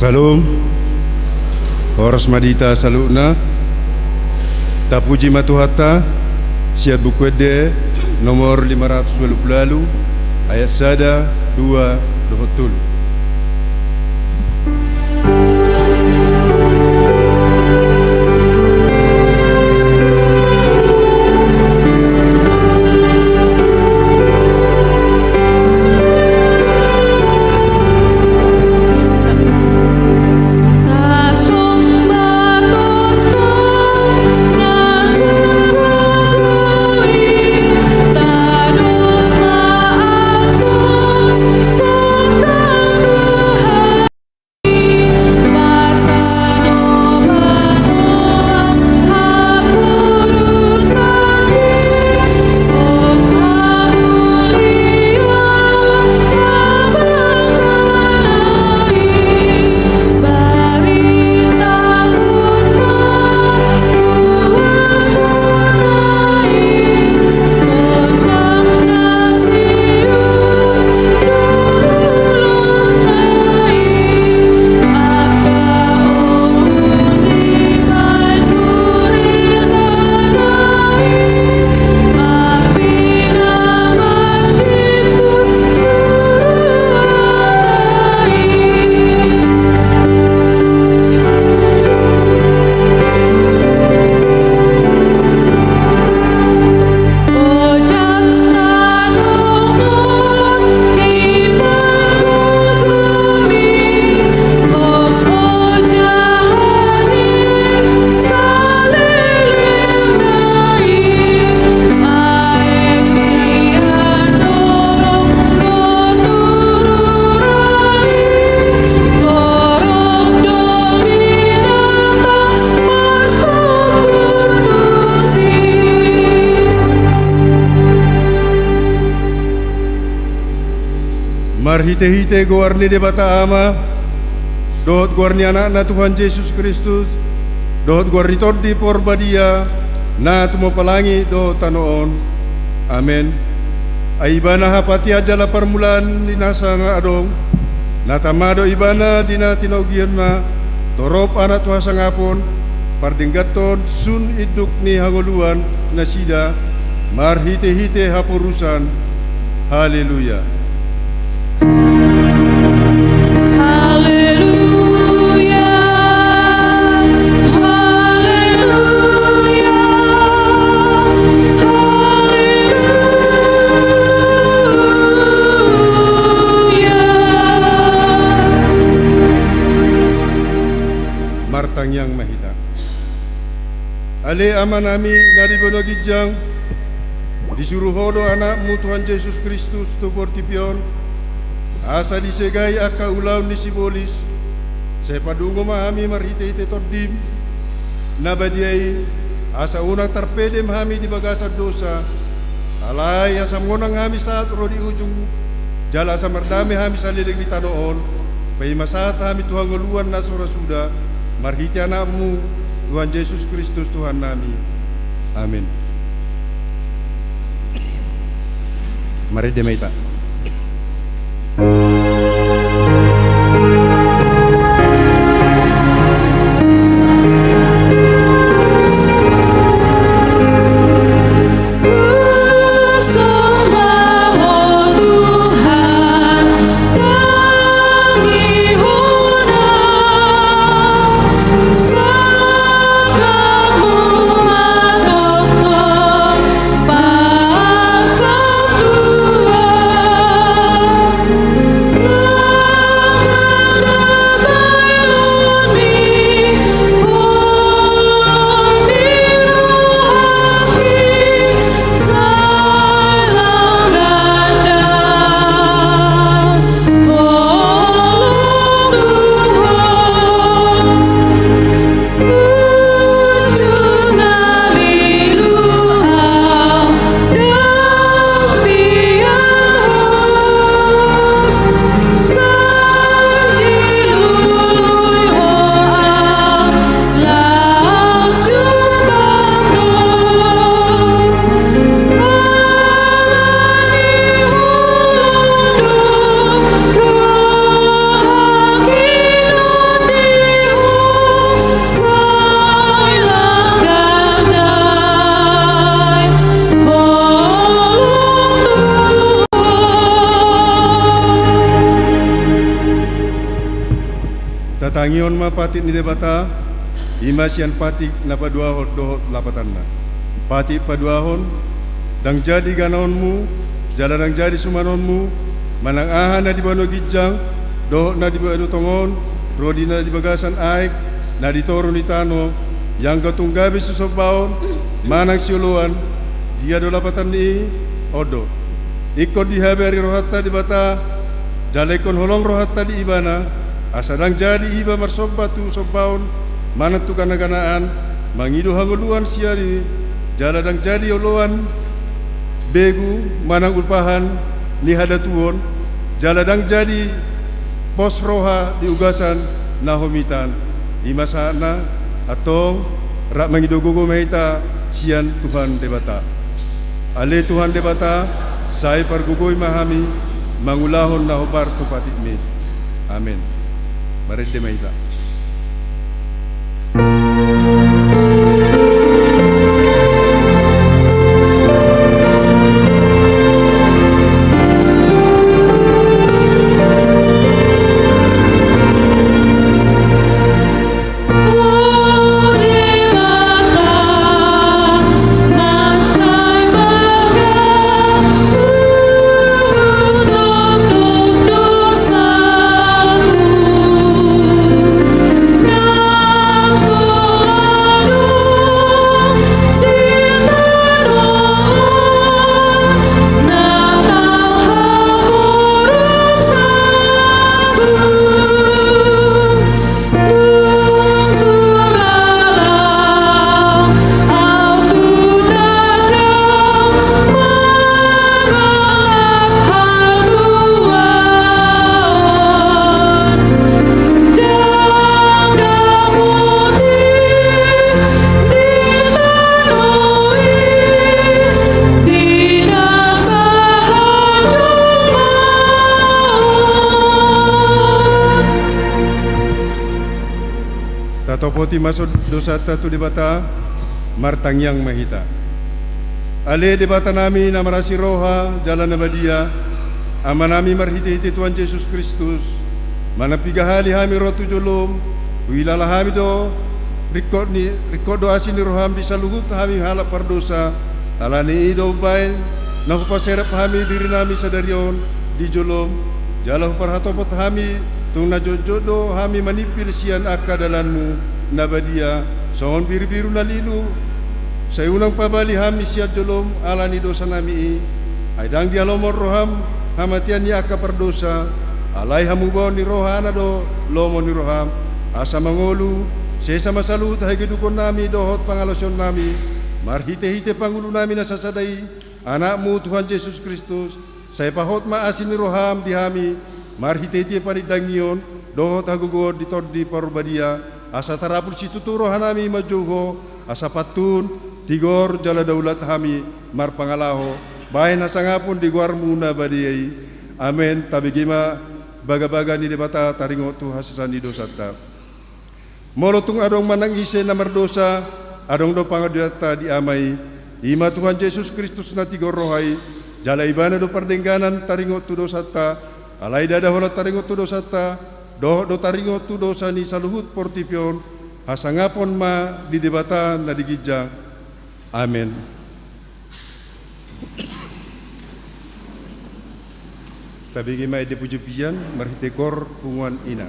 Salam. Horas madita saluna. Tapuji matuhata. Siat buku de nomor 520 ayat sada 2 dohotul. Marhite-hite goarni de bata ama, dohot goarni anak na Tuhan Yesus Kristus, dohot goarni todi porbadia, na tumo palangi dohot tanoon. Amen. Aibana hapati aja la permulaan di nasa nga adong, na tamado ibana dina tinogian ma, torop anak Tuhan sangapon, pardinggaton sun iduk ni hangoluan na sida, marhite-hite hapurusan. Haleluya. Haleluya, haleluya, haleluya. Martang yang mahita. Ale ama nami naribono gijang, disuruh hodo anakmu Tuhan Yesus Kristus tu portipion, asa disegai aka ulau ni sibolis, saya padungo mahami marhite-hite todim, nabadiai asa unang tarpede mahami di bagasa dosa, alai asa ngonang hami saat roh di ujung, jala asa merdame hami salilig di tanoon, pai masaat hami Tuhan ngoluan nasura suda, marhite anakmu Tuhan Yesus Kristus Tuhan nami. Amin. Mari demaita. Pasang Tuhan Dangion ma patit ni debata imasian patik na paduahon dohot lapatanna. Patik paduahon dang jadi ganaonmu, jalan dang jadi sumanonmu, manang aha na di bano gijang, dohot na di bano tongon, rodi na di bagasan aik, na di toro ni tano, yang katunggabi susobaon, manang siuluan, dia do lapatan ni odo. Ikon di haberi rohatta di bata, jalekon holong rohatta di ibana, asadang jadi iba marsoba tu sobaon, mana tu kana-kanaan, mangido hanguluan siari, jaladang jadi oloan, begu manang ulpahan ni hadatuon, jaladang jadi pos roha di ugasan nahomitan, imasana atau rak mangidogogo mehita sian Tuhan debata. Ale Tuhan debata, saya pargugoi mahami, mangulahon na hobar tupatik mi. Amin. Mari demaita. Tatopoti masuk dosa tatu debata martangyang mahita. Ale debata nami na marasi roha jalan nabadia amanami marhiti-hiti Tuhan Yesus Kristus manapigahali hami rotu jolom wilala hami do rikod do asin roham bisa luhut hami halap pardosa alani ido bain na hupaserap hami diri nami sadarion di jolom jala huparhatopot hami tung na jojodo hami manipil sian akadalanmu nabadia songon biru-biru nalilu sayunang pabali hami siat jolom alani dosa nami aidang dialomor roham hamatian ni aka perdosa alai hamubaw ni rohana do lomo ni roham asa mangolu sesa masalut hagidukon nami dohot pangalosyon nami marhite-hite pangulo nami na sasadai anakmu Tuhan Yesus Kristus saya pahot maasin ni roham di hami marhite-hite panidangyon dohot hagugod di todi parbadia asa tarapul situ rohanami majuho asa patun tigor jala daulat hami marpangalaho bahin nasangapun di guarmu na badiyai amen tabigima baga-baga ni debata taringo tu hasasani dosata molotung adong manangise na mardosa adong do pangadilata di amai ima Tuhan Yesus Kristus na tigor rohai jala ibana do pardengganan taringo tu dosata alai dada hola taringo tu dosata do taringo tu dosa ni saluhut portipion hasangapon ma di debata na digija amen. Tabigi mai depujupian marhitekor punguan ina.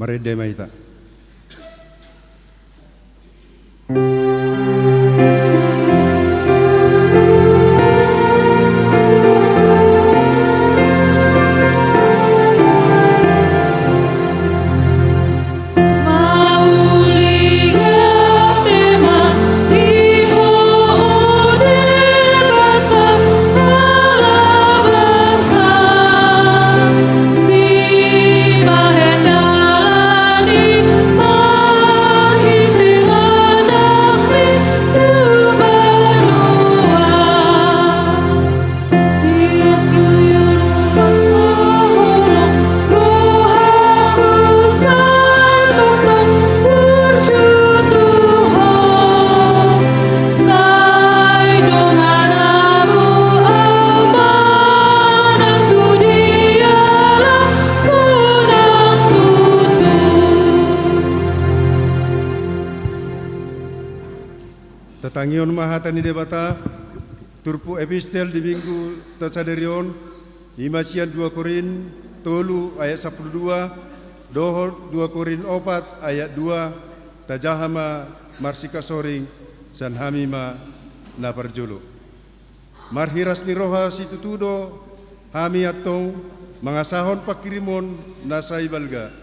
Marede mahita. Tatangion mahatan ni debata turpu epistel di minggu tatsaderion imasian 2 Korin tolu ayat 12 dohor 2 Korin 4 ayat 2 tajahama marsika soring san hamima na parjolo marhiras ni roha situtudo hami atong mangasahon pakirimon na saibalga.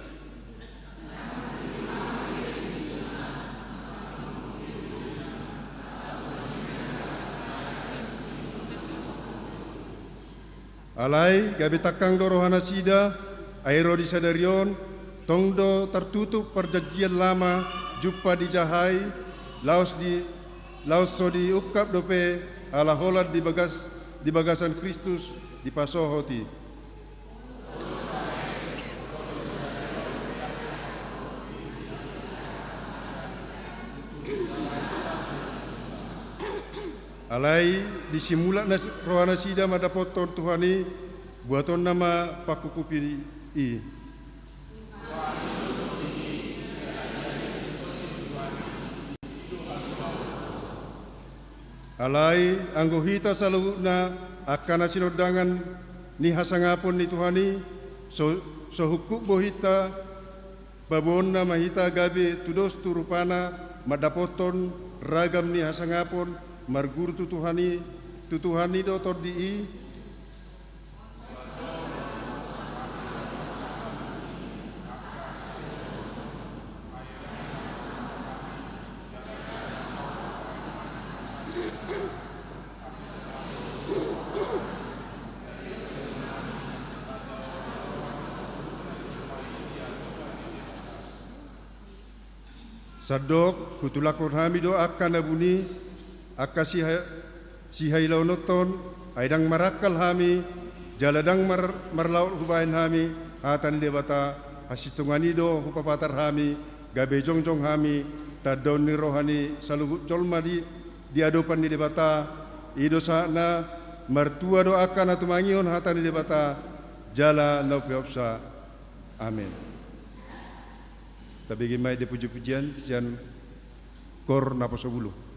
Alai gabi takang dorohana sida aero di sadarion tongdo tertutup perjanjian lama jumpa di jahai laos so di ukap dope ala holad di bagasan Kristus di pasohoti. Alai disimula rohana sida madapoton Tuhani buaton nama pakukupi i. Alai anggohita saluna akan sinodangan ni hasangapon ni Tuhani so hukuk bohita babonna mahita gabe tudos turupana madapoton ragam ni hasangapon margur tutuhani do tordi sadok kutulakon hamido akan abuni akka sihailaw noton aidang marakal hami jaladang marlaut hubain hami hatan debata hasitunganido hupapatar hami gabe jongjong hami tadon ni rohani salugut colma di adopan di debata ido sana mertua do akan atumangion hatan di debata jala naupiopsa amin. Tabigi mai de puji-pujian sian kor naposobulu.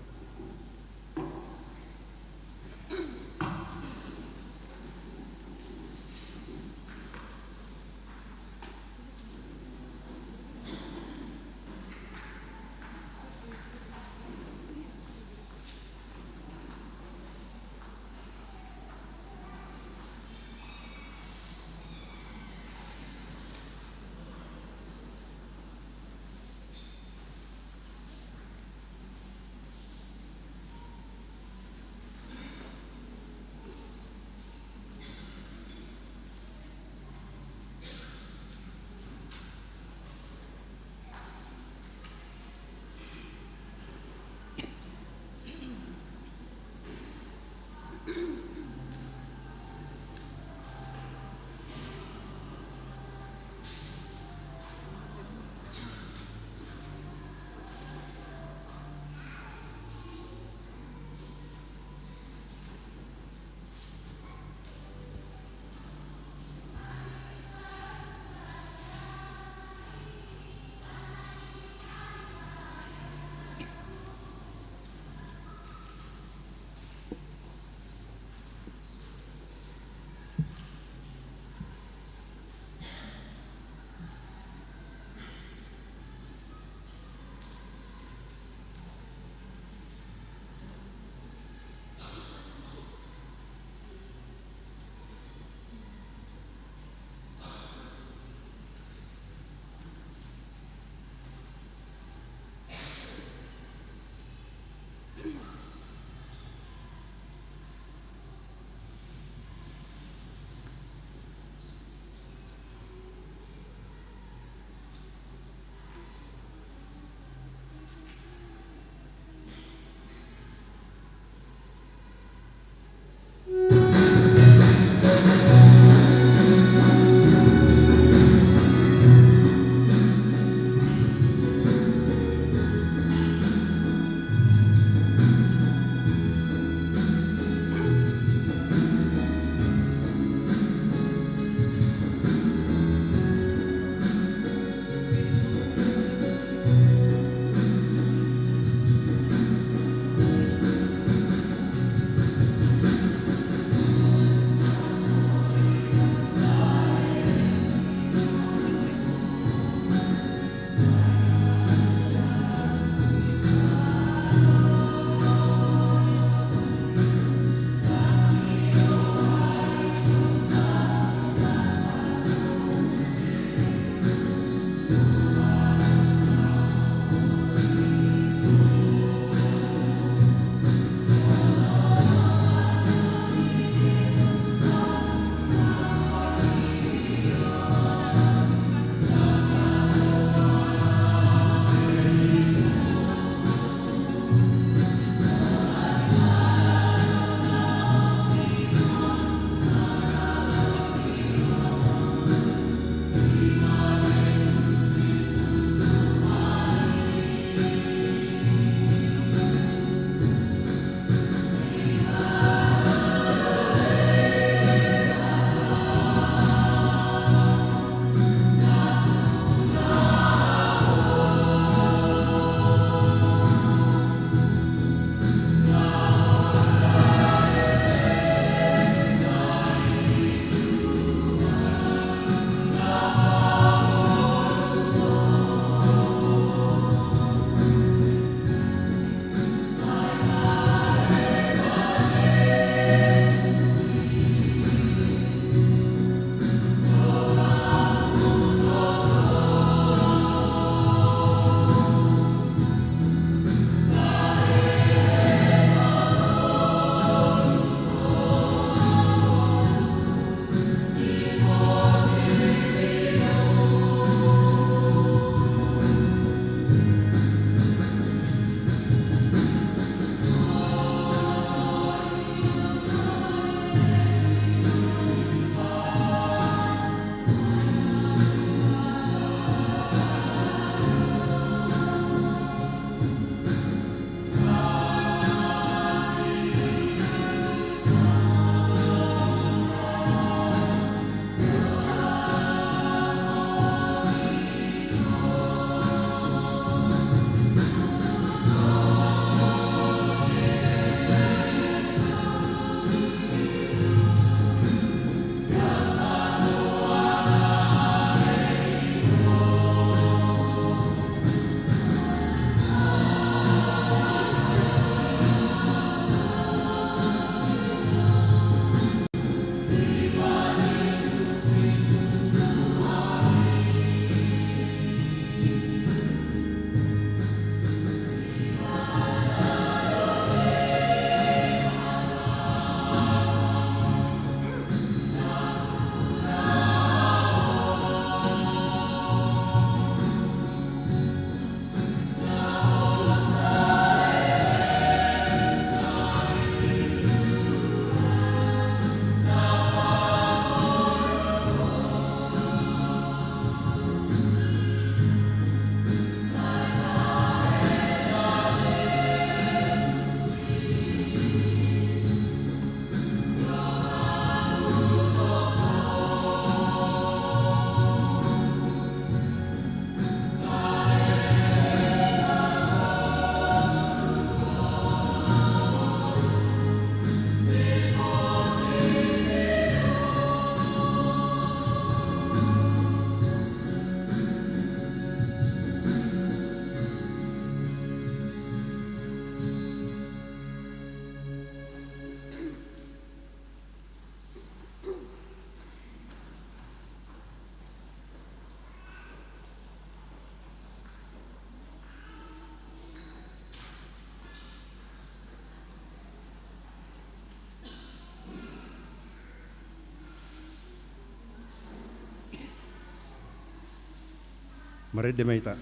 Mari demaita.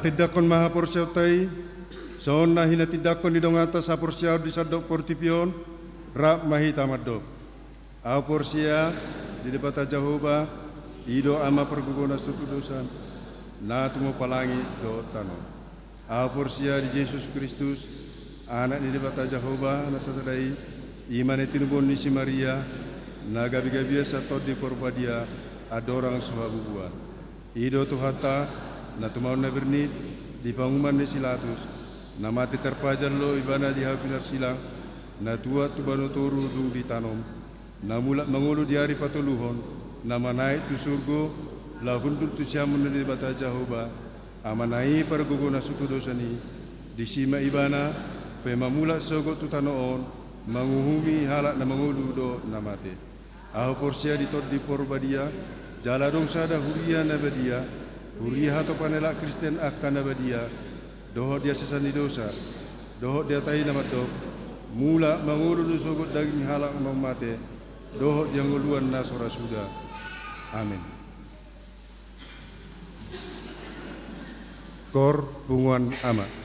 Tidakon maha porsiaw tay, son na hinatidakon ni dongata sa porsiaw di sadok portipion, rap mahita madok. Aw porsia di debata Jehovah, ido ama perguguna sutudusan, na tumo palangi do tano. Aw porsia di Yesus Kristus, anak di debata Jehovah na sasadai, iman tinubon ni si Maria, na gabi-gabi sa tod di porbadia, adorang suhabubua. Ido tuhata, na tumaw na bernit di panguman ni Silatus na mati terpajar lo ibana di hapinar silang na tua tubano toru dung di tanom na mulak mangulu di hari patuluhon na manai tu surgo la hundul tu siamun di bata Jehovah amanai pargugo na suku dosani di sima ibana pe mamulak sogo tu tanoon manguhumi halak na mangulu do na mate aho porsia di tod di porbadia jala dong sada huria na badia Uriha to panela Kristen akan abadia, dohot dia sesani dosa, dohot dia tahi nama dok, mula manguru sogot daging halak mamate, dohot dia nguluan nasora sudah. Amin. Kor bunguan ama.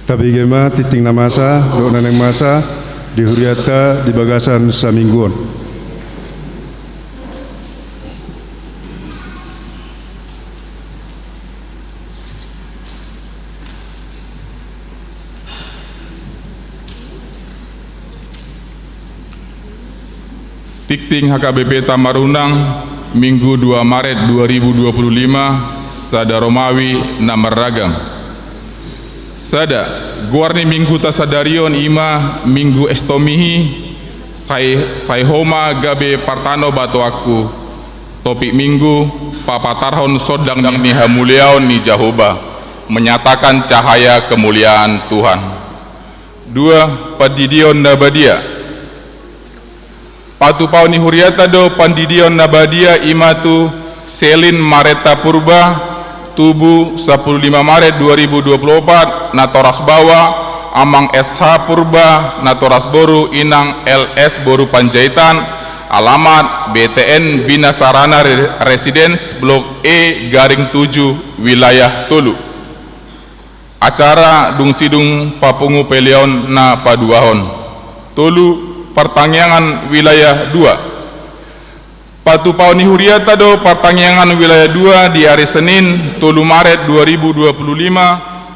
Tapi gema titing na masa, doon na ng masa, di huriata, di bagasan sa mingguan. Tikting HKBP Tamarunang, Minggu 2 Maret 2025, Sada Romawi Namar Ragam. Sada, guarni Minggu Tasadarion Ima, Minggu Estomihi, Saihoma Gabe Partano Batu Aku, topik Minggu, Papatarhon Sodang ni Hamuliaon ni Jahoba, menyatakan cahaya kemuliaan Tuhan. 2. Padidion Nabadia. Patu pauni huriata do pandidion nabadia imatu Selin Mareta Purba tubuh 15 Maret 2024 natoras bawa amang SH Purba natoras boru inang LS boru Panjaitan alamat BTN Bina Sarana Residence Blok E garing 7 wilayah Tolu. Acara dung sidung papungu pelion na paduahon Tolu pertangyangan wilayah 2. Patu pauni huriata do pertangyangan wilayah 2 di hari Senin 3 Maret 2025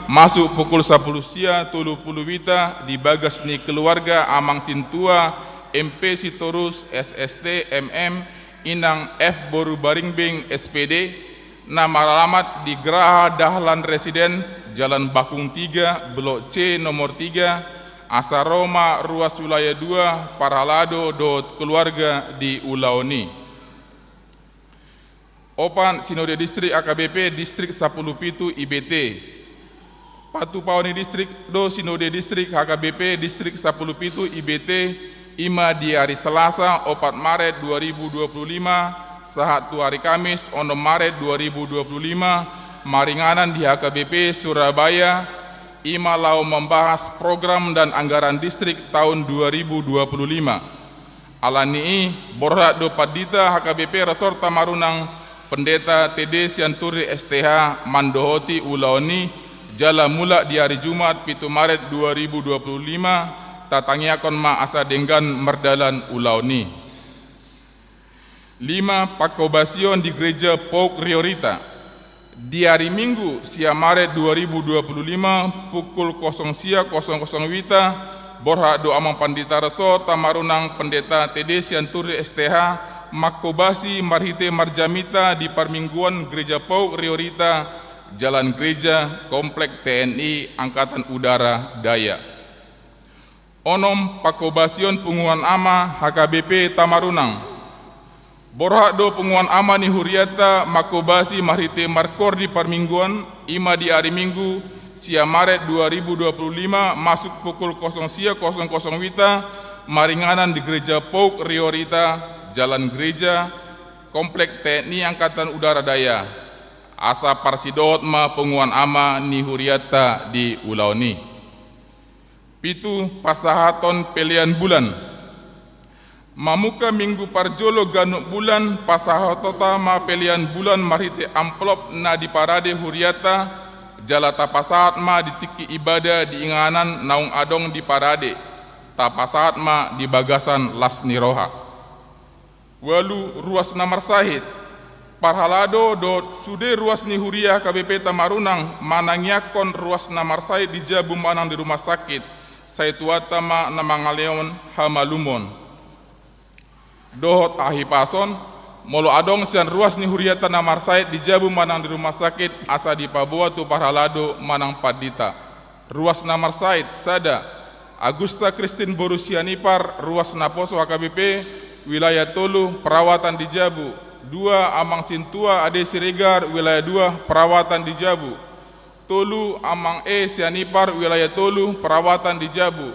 masuk pukul 10 sia 30 wita di bagas ni keluarga amang sintua MP Sitorus SST MM Inang F Boru Baringbing SPD nama alamat di Geraha Dahlan Residence Jalan Bakung 3 Blok C nomor 3 Asaroma ruas wilayah 2 Paralado dot keluarga di Ulaoni. Opan Sinode Distrik AKBP Distrik 10 Pitu IBT. Patu Pauni Distrik do Sinode Distrik AKBP Distrik 10 Pitu IBT ima di hari Selasa 4 Maret 2025 saat hari Kamis 6 Maret 2025 maringanan di AKBP Surabaya ima lau membahas program dan anggaran distrik tahun 2025. Alani Borhat do Padita HKBP Resor Tamarunang Pendeta TD Sianturi STH Mandohoti Ulaoni jala mula di hari Jumat 7 Maret 2025 tatangiakon ma asa denggan merdalan Ulaoni. 5. Pakobasion di Gereja Pauk Riorita. Di hari Minggu, sia Maret 2025, pukul 00 wita, Borha do amang Pandita Reso Tamarunang Pendeta TD Sianturi STH Makobasi Marhite Marjamita di Permingguan Gereja Pauk Riorita, Jalan Gereja, Komplek TNI Angkatan Udara Daya. Onom Pakobasion Punguan Ama HKBP Tamarunang. Borhak do penguan ama ni huriata Makobasi Marhite Markor di Permingguan ima di hari Minggu sia Maret 2025 masuk pukul 00 wita maringanan di Gereja Pauk Riorita Jalan Gereja Komplek TNI Angkatan Udara Daya asa parsidot ma penguan ama ni huriata di Ulaoni. 7. Pasahaton pelian bulan. Mamuka Minggu Parjolo ganuk bulan pasahatota ma pelian bulan marhite amplop na di parade huriata jala tapasaat ma di tiki ibadah di inganan naung adong di parade tapasaat ma di bagasan lasni roha. Walu ruas namar sahid parhalado dot sude ruas ni huriah KBP Tamarunang manangyakon ruas namar sahid di Jabu manang di rumah sakit saituata ma namangaleon hamalumon. Dohot ahi pason molo adong sian ruas ni huriata namar said di Jabu manang di rumah sakit asa di Papua tu parhalado manang Padita. Ruas namar said sada Agusta Christine Borusianipar ruas Naposo HKBP wilayah Tolu perawatan di Jabu. 2 Amang Sintua Ade Siregar wilayah 2 perawatan di Jabu. Tolu Amang E Sianipar wilayah Tolu perawatan di Jabu.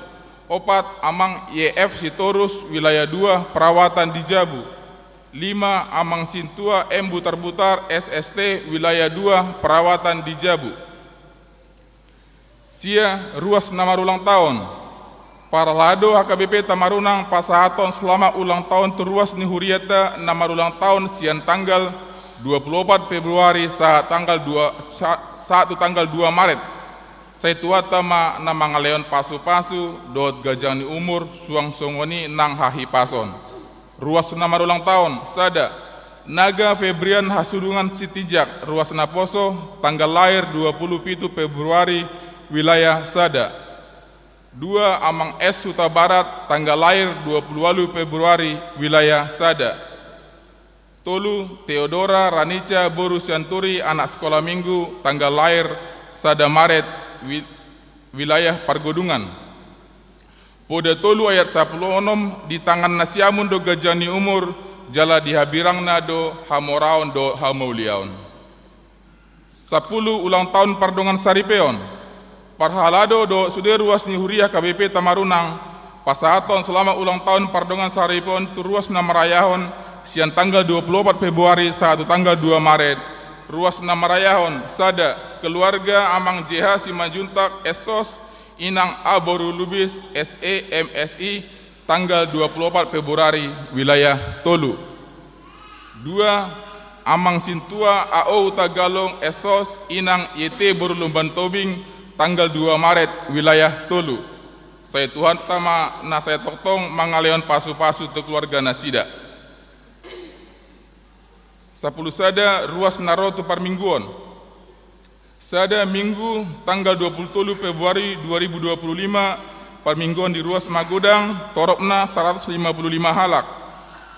4 Amang YF Sitorus wilayah 2 perawatan di Jabu. 5 Amang Sintua M Butar-Butar SST wilayah 2 perawatan di Jabu. Sia ruas namar ulang tahun Parlado HKBP Tamarunang pasahaton selama ulang tahun teruas ni huriata namar ulang tahun sian tanggal 24 Februari saat tanggal 2 Maret Saya tuatama na mangaleon pasu-pasu dot gajang ni umur suang songoni nang hahi pason. Ruas na marulang tahun sada Naga Febrian Hasurungan Sitijak ruas na Poso tanggal lahir 27 Februari wilayah sada. 2 Amang S Huta Barat tanggal lahir 28 Februari wilayah sada. Tolu Theodora Ranica Boru Sianturi anak sekolah minggu tanggal lahir sada Maret wilayah Pargodungan. Poda tolu ayat 16 di tangan nasiamun do gajani umur jala dihabirang do hamoraon do hamauliaon. 10 ulang tahun Pardongan Saripeon. Parhalado do sudah ruas ni huriah KBP Tamarunang. Pasahaton selama ulang tahun Pardongan Saripeon tu ruas na marayahon siang tanggal 24 Februari satu tanggal 2 Maret. Ruas na marayahon sada keluarga Amang JH Simajuntak Esos Inang Aboru Lubis SE MSI tanggal 24 Februari wilayah Tolu. 2 Amang Sintua AO Tagalong Esos Inang YT Boru Lumban Tobing tanggal 2 Maret wilayah Tolu. Saya Tuhan tama na saya toktong mangaleon pasu-pasu te keluarga nasida. 10 sada ruas narotu parmingguon. Sada minggu tanggal 27 Februari 2025 parmingguon di ruas Magodang torokna 155 halak.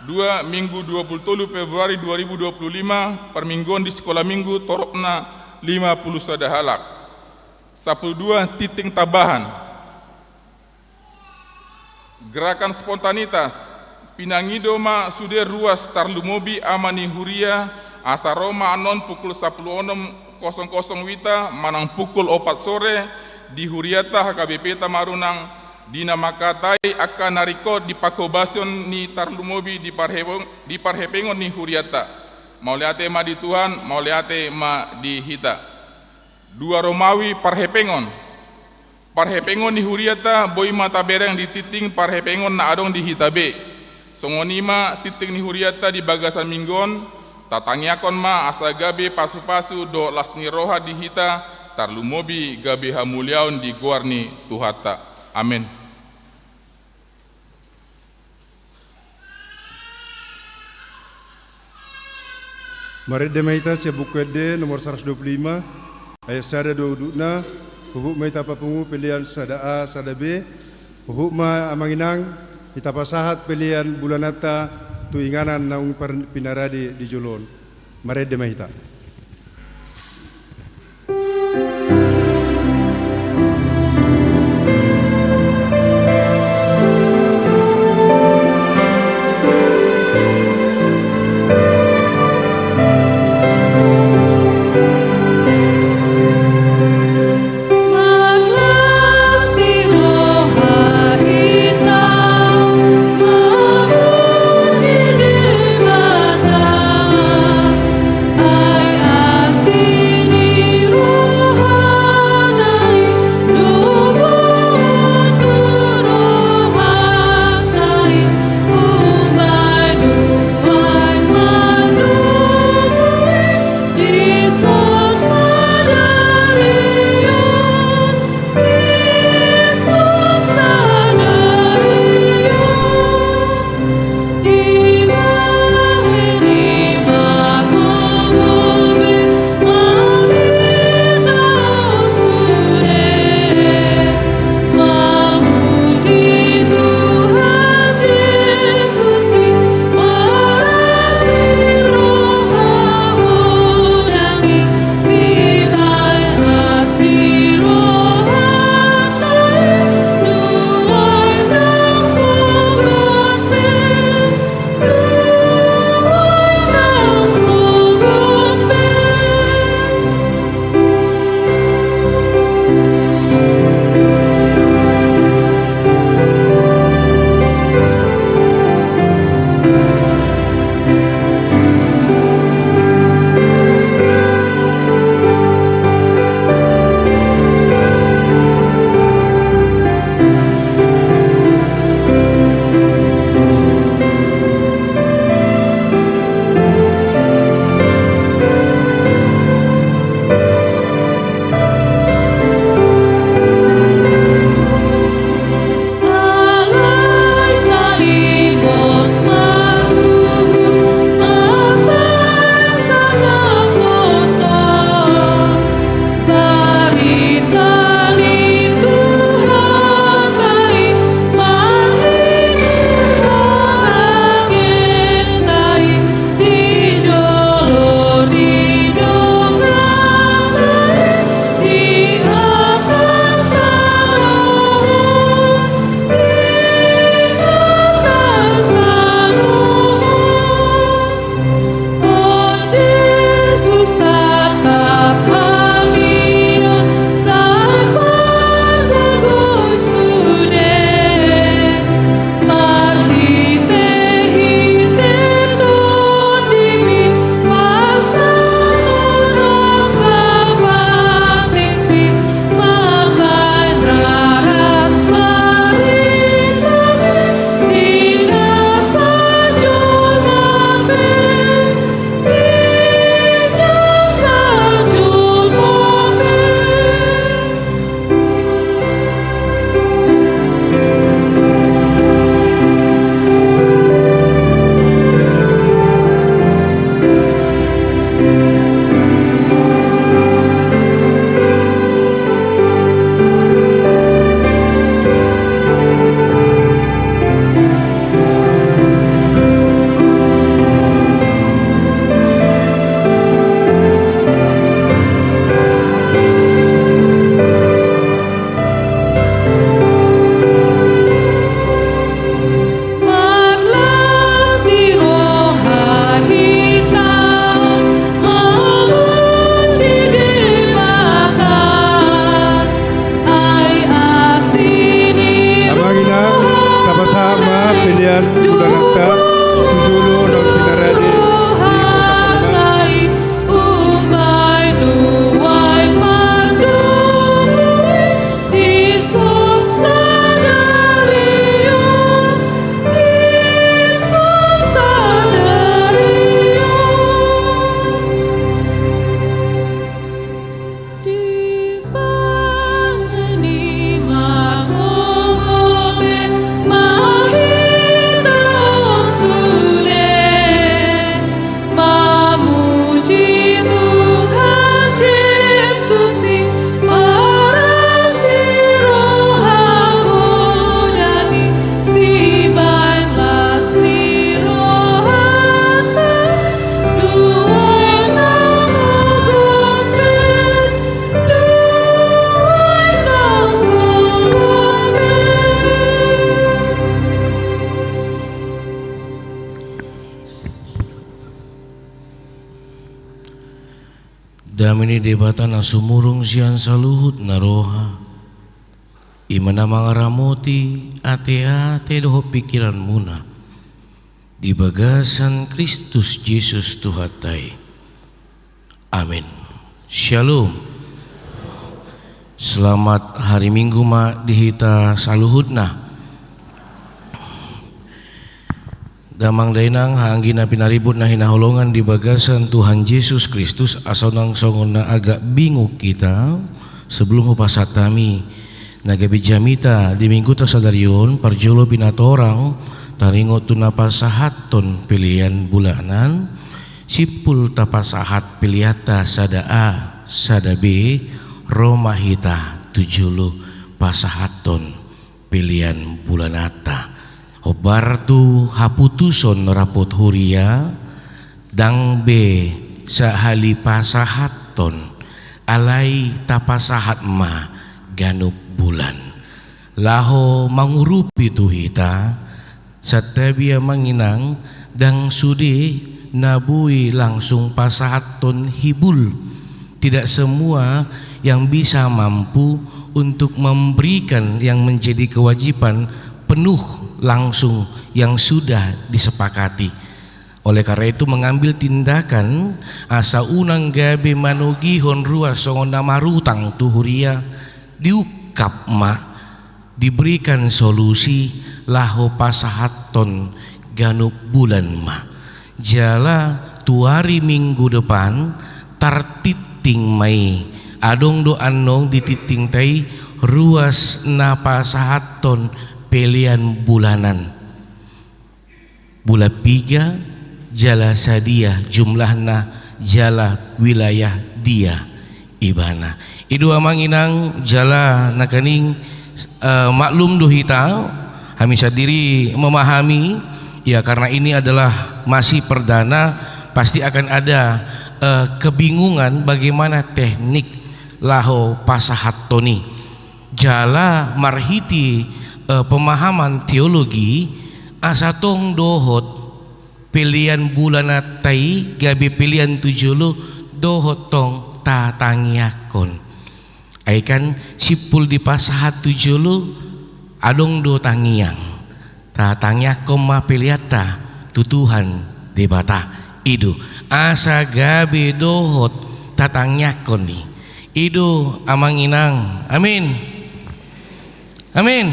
2 minggu 27 Februari 2025 parmingguon di sekolah minggu torokna 50 sada halak. 12 titik tabahan. Gerakan spontanitas Pinangidoma sudah ruas Tarlumobi Amani Huria Asaroma anon pukul 16.00 wita manang pukul 4 sore di Huriata HKBP Tamarunang dina makatai akan nariko di pakobasion ni Tarlumobi di parhepengon ni Huriata mauliate ma di Tuhan mauliate ma di hita. 2 Romawi parhepengon ni Huriata boy mata bereng di titing parhepengon na adong di hitabe. Songonima titik ni Huriata di bagasan minggon tatangiakon ma asa gabe pasu-pasu do lasni roha di hita Tarlumobi gabe hamuliaon di guarni Tuhata. Amin. Mari demaita sia buku D nomor 125 ayat sada 22 hukuk maita papungu pilihan sada A sada B hukuk ma amanginang kita pasahat pilihan bulanata tu inganan naung pinaradi di Jolon. Mari demahita. I pilihan bulan Natal 70 non pinarade di Kota Palawan. Umay luway magdumuy, isog sa dariyo, isog sa dariyo. Di ba ni magogobe, mahinaw sulit, mamuji Tuhan Yesus marang si rohagonani, si banlas ni rohata, luway ng sugupin, luway ng sugupin. Damini debata na sumurong siyan sa luhut na roha. Ima na mga ramoti, ate-ate doho pikiran muna. Di bagasan Kristus Jesus Tuhatay. Amin. Shalom. Selamat hari Minggu ma dihita sa luhut na. Damang dainang hanggi na pinaribut na hinaholongan di bagasan Tuhan Yesus Kristus asaw nang songon na agak bingung kita sebelum upasatami nagabi jamita di minggu ta sadarion parjolo binatorang taringot tu napasahaton pilihan bulanan sipul tapasahat piliata sada A sada B romahita 70 pasahaton pilihan bulanata. Obar tu haputuson rapot huria dang be sa hali pasahaton alay tapasahat ma ganup bulan laho mangurupi tu hita sa tabia manginang dang sudi nabui langsung pasahaton hibul. Tidak semua yang bisa mampu untuk memberikan yang menjadi kewajiban penuh langsung yang sudah disepakati. Oleh karena itu mengambil tindakan asa unang gabe manugihon ruas songon namarutang tuhuria diukap ma diberikan solusi laho pasahaton ganup bulan ma jala tuari minggu depan tartiting mai adong do anong dititing tai ruas napasahaton pilihan bulanan bula 3 jala sadia jumlahna jala wilayah dia ibana idu amanginang jala nakaning maklum duhita kami sadiri memahami ya karena ini adalah masih perdana pasti akan ada kebingungan bagaimana teknik laho pasahatoni jala marhiti pemahaman teologi asatong dohot pilihan bulan tai gabi pilihan 70 dohot tong tatangiakon aikan sipul di pasahat 70 adong do tangiang tatangiakon ma piliata tutuhan debata idu asa gabi dohot tatangiakon ni idu amanginang amin amin.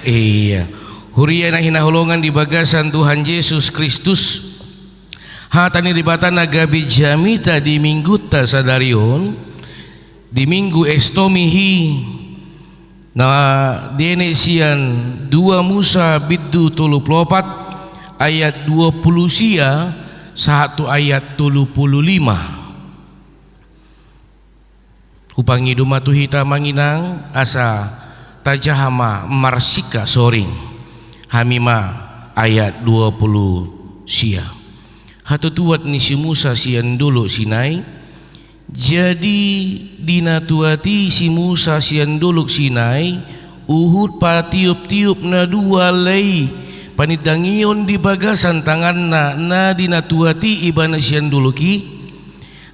Iya, huria na hinahulungan di bagasan Tuhan Yesus Kristus. Hatani dibata nagabi jamita di minggu ta sadarion di minggu estomihi na dienesian 2 Musa biddu 34 ayat 20 sia 1 ayat 35. Upangi dumatu hita manginang asa tajahama marsika soring hamima ayat 20 sia hatutuat ni si Musa sian dulu Sinai jadi dinatuati si Musa sian dulu Sinai uhud patiup-tiup na dua lay panidangion di bagasan tangan na dinatuati ibana sian dulu ki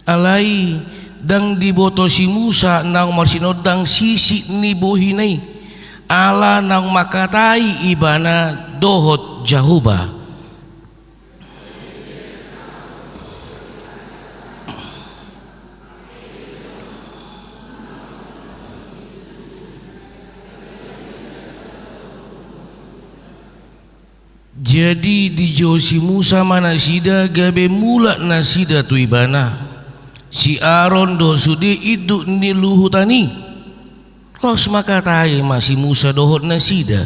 alay dang diboto si Musa nang marsinodang sisi ni bohinay ala nang makatai ibana dohot Jahuba. Jadi di Josi Musa mana sida gabe mula nasida tu ibana si Aaron do sude iduk ni luhutani los makatai masih Musa dohot nasida.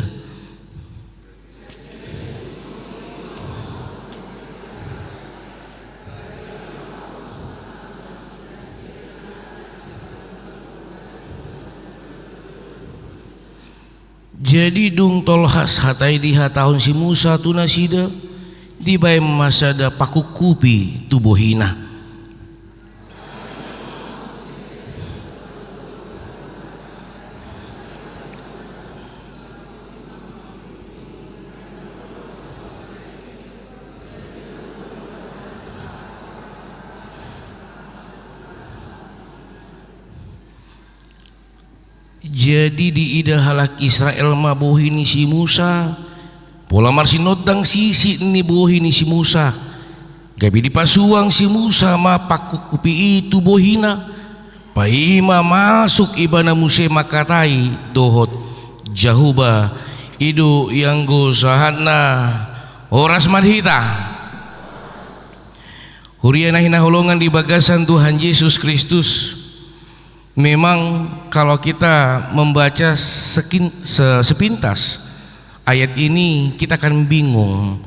Jadi dung tolhas hatai diha tahun si Musa tu nasida di bae masada pakukupi tubuhina. Jadi di ida halak Israel ma bohini si Musa pola marsi nodang sisi ni bohini si Musa gabi di pasuang si Musa ma pakukupi itu bohina paima masuk ibana Musa makatai dohot Jahuba idu yang gosahana horas madhita huriana hina holongan di bagasan Tuhan Yesus Kristus. Memang kalau kita membaca sepintas ayat ini kita akan bingung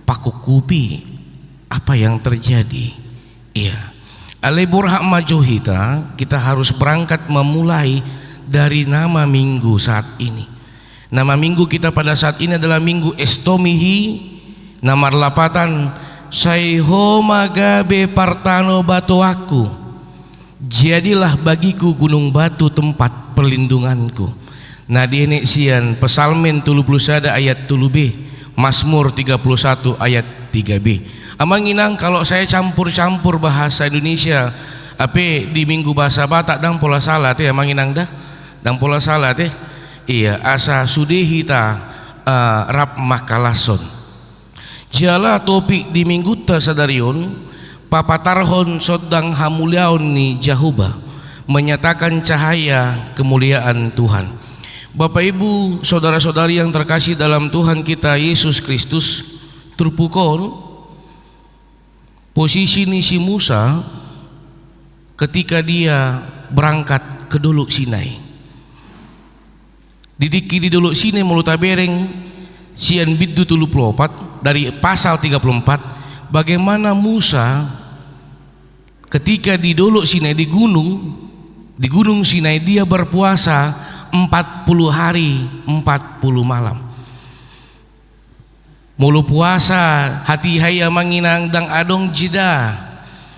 pakukupi apa yang terjadi. Iya. Aleburhak majohita kita harus berangkat memulai dari nama minggu saat ini. Nama minggu kita pada saat ini adalah minggu Estomihi. Nama lapatan Saihoma gabe partano batoaku. Jadilah bagiku gunung batu tempat perlindunganku. Nah di ini sian Pesalmen 31 ayat 3b, Mazmur 31 ayat 3b. Amanginang kalau saya campur-campur bahasa Indonesia apa di minggu bahasa Batak dang pola salah teh amanginang dah dang pola salah teh iya asa sudehita rap makalason jala topik di minggu ta sadarion papatarhon sodang hamuliaon ni Jahuba menyatakan cahaya kemuliaan Tuhan. Bapak Ibu saudara-saudari yang terkasih dalam Tuhan kita Yesus Kristus, terpukul posisi ni si Musa ketika dia berangkat ke Dolok Sinai. Didiki di Dolok Sinai mulut tabereng sian biddu 34 dari pasal 34 bagaimana Musa ketika di Dolok Sinai di gunung Sinai dia berpuasa 40 hari 40 malam. Mulu puasa hati haya manginang dang adong jeda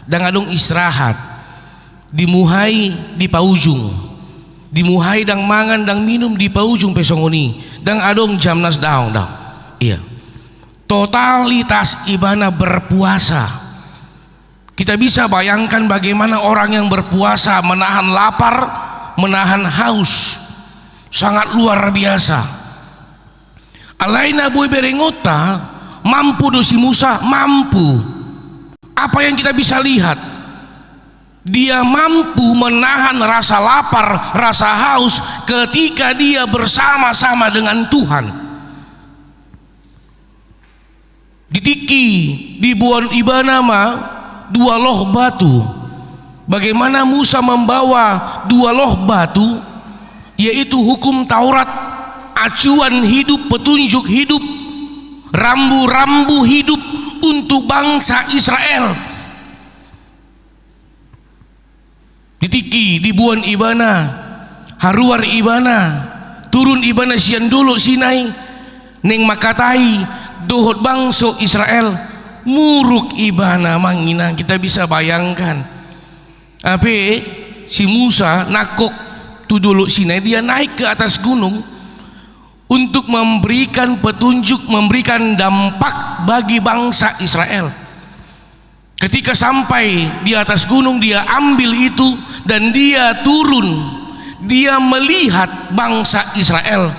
dang adong istirahat dimuhai di paujung dimuhai dang mangan dang minum di paujung pesongoni dang adong jamnas daung iya totalitas ibana berpuasa. Kita bisa bayangkan bagaimana orang yang berpuasa menahan lapar, menahan haus, sangat luar biasa. Alaina boy berengota mampu dosi Musa mampu. Apa yang kita bisa lihat? Dia mampu menahan rasa lapar, rasa haus ketika dia bersama-sama dengan Tuhan. Ditiki di buan Ibanama 2 loh batu. Bagaimana Musa membawa 2 loh batu, yaitu hukum Taurat, acuan hidup, petunjuk hidup, rambu-rambu hidup untuk bangsa Israel. Ditiki di buan Ibana, haruar Ibana, turun Ibana sian Dolok Sinai, neng makatai dohot bangsa Israel muruk ibana manginang. Kita bisa bayangkan apa si Musa nakok tu Dolok Sinai, dia naik ke atas gunung untuk memberikan petunjuk, memberikan dampak bagi bangsa Israel. Ketika sampai di atas gunung dia ambil itu dan dia turun, dia melihat bangsa Israel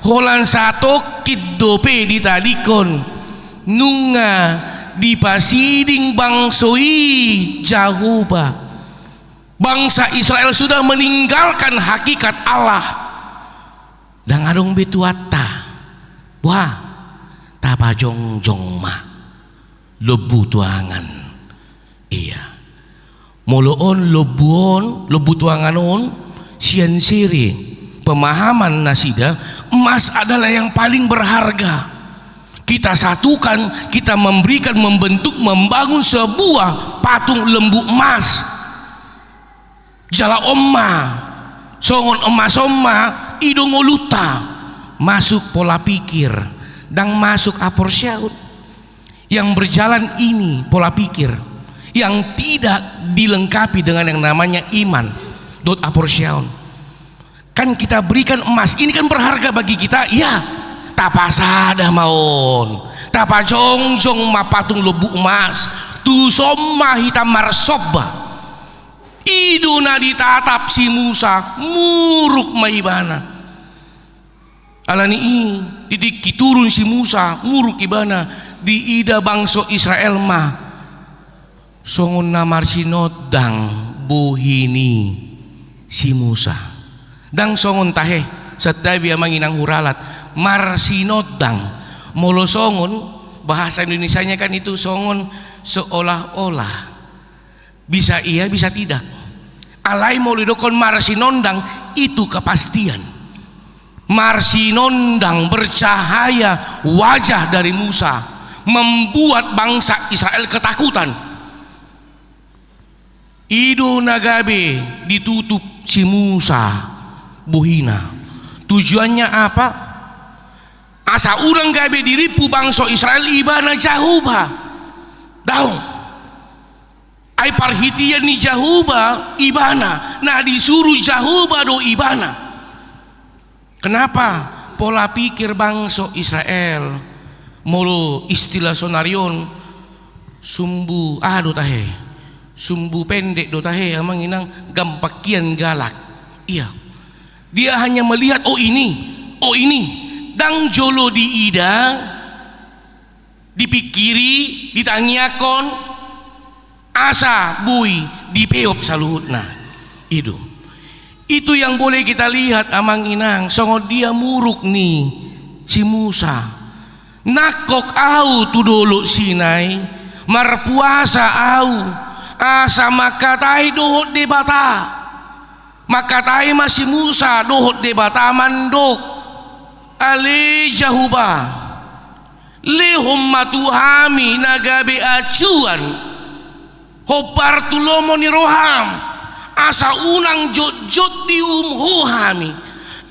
holan satu kidope ditadikon nunga di pasiding bangsoi Jahuba. Bangsa Israel sudah meninggalkan hakikat Allah dan adong betuata wah tapa jongjong ma lebu tuangan iya moloon lebu tuangan on sian siri pemahaman nasida emas adalah yang paling berharga. Kita satukan, kita memberikan, membentuk, membangun sebuah patung lembu emas. Jala omma, songon emas omma, idongoluta, masuk pola pikir, dan masuk apor syaud. Yang berjalan ini pola pikir, yang tidak dilengkapi dengan yang namanya iman, dot apor syaud. Kan kita berikan emas, ini kan berharga bagi kita, ya. Tapa sada maon, tapa jongjong ma patung lebu emas, tu somma hitam marsoba. Iduna ditatap si Musa, muruk maibana. Alani titik kiturun si Musa, muruk ibana di ida bangso Israel ma. Songon namar sinot dang bohini si Musa. Dang songon tahe, sadai biya manginang huralat. Marsinodang molosongon bahasa Indonesianya kan itu songon seolah-olah bisa iya bisa tidak alai molidokon marsinondang itu kepastian. Marsinondang bercahaya wajah dari Musa membuat bangsa Israel ketakutan. Ido nagabe ditutup si Musa buhina. Tujuannya apa? Asa urang gabe diripu bangsa Israel ibana Jahuba daun ai parhitian ni Jahuba ibana nah disuruh Jahuba do ibana. Kenapa? Pola pikir bangsa Israel molo istilah sonarion sumbu do tahe sumbu pendek do tahe amang inang gampakian galak. Iya, dia hanya melihat oh ini dang jolo di ida dipikiri ditangiakon asa bui dipeop saluhutna itu yang boleh kita lihat amang inang. Songo dia muruk nih si Musa nakok au tu dolo Sinai marpuasa au asa makatai dohot debata makatai masih Musa dohot debata mandok Ali Jahuba lehom matuhami nagabe acuan hopar tulomoni roham asa unang jot-jot di umhuhami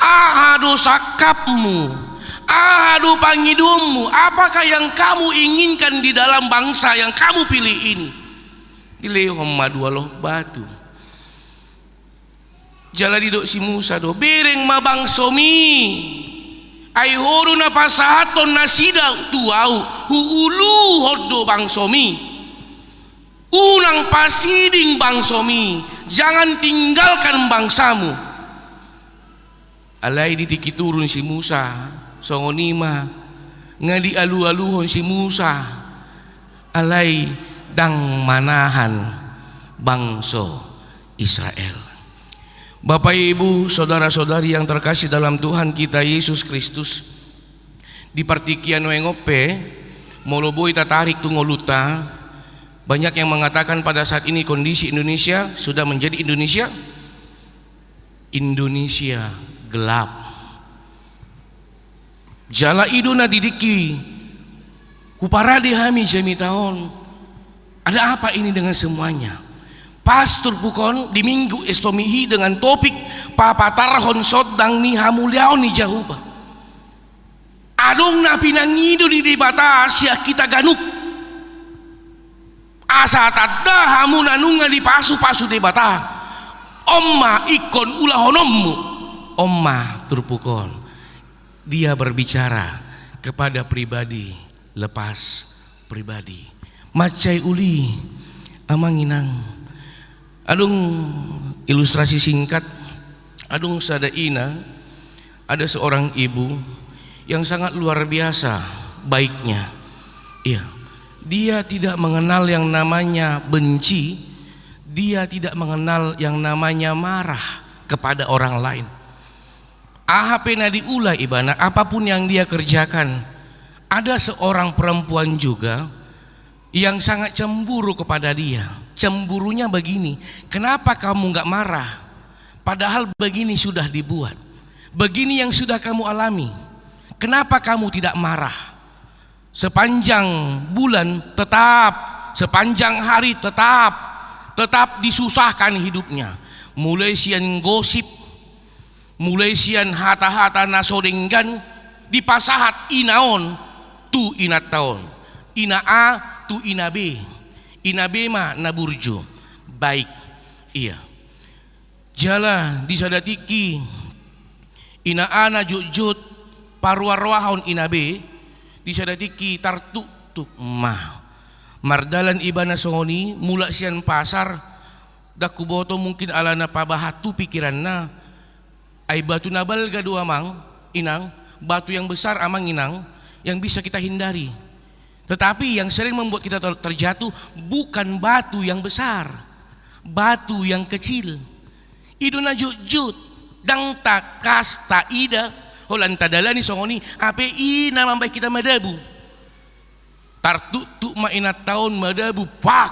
ahado sakapmu ahado pangidummu. Apakah yang kamu inginkan di dalam bangsa yang kamu pilih ini? Dilehom madualoh batu jala didok si Musa do bereng mabangsomi ai horo na pasahaton nasida tuau huulu hoddo bangsomi unang pasiding bangsomi jangan tinggalkan bangsamu. Alai ditikiturun si Musa songonima ngadi alu-aluhon si Musa alai dang manahan bangso Israel. Bapak Ibu, saudara-saudari yang terkasih dalam Tuhan kita Yesus Kristus, di partikian wengope moloboi tarik tungoluta. Banyak yang mengatakan pada saat ini kondisi Indonesia sudah menjadi Indonesia gelap. Jala iduna didiki kuparade hami jami tahun. Ada apa ini dengan semuanya? Pastor Bukon di minggu estomihi dengan topik papatarhon sodang ni hamuliaon ni Jahuba. Adong na pinangido di debata siya kita ganuk. Asa tadda hamunanunga di pasu-pasu debata. Omma ikon ulahonommu. Omma turpukon. Dia berbicara kepada pribadi lepas pribadi. Macai uli amanginang. Adung ilustrasi singkat adung sadaina ada seorang ibu yang sangat luar biasa baiknya. Iya, dia tidak mengenal yang namanya benci, dia tidak mengenal yang namanya marah kepada orang lain. AHP nadi ulah ibana, apapun yang dia kerjakan. Ada seorang perempuan juga yang sangat cemburu kepada dia. Cemburunya begini, kenapa kamu nggak marah? Padahal begini sudah dibuat, begini yang sudah kamu alami. Kenapa kamu tidak marah? Sepanjang bulan tetap, sepanjang hari tetap disusahkan hidupnya. Mulai sian gosip, mulai sian hata-hata nasodenggan, dipasahat inaon tu inat taon, ina A tu ina B, ina B mah naburjo. Baik, iya. Jala disadatiki ina A na jujut parwarwahon ina B disadatiki tartuk mah mardalan ibana songoni mula sian pasar dakuboto mungkin ala na pabahatu pikiran na ay batu nabal gadua mang inang, batu yang besar amang inang yang bisa kita hindari. Tetapi yang sering membuat kita terjatuh bukan batu yang besar, batu yang kecil. Idu na jujut dang tak kasta ida holan tadalani songoni ape ina mambay kita madabu tartuk mainat tahun madabu pak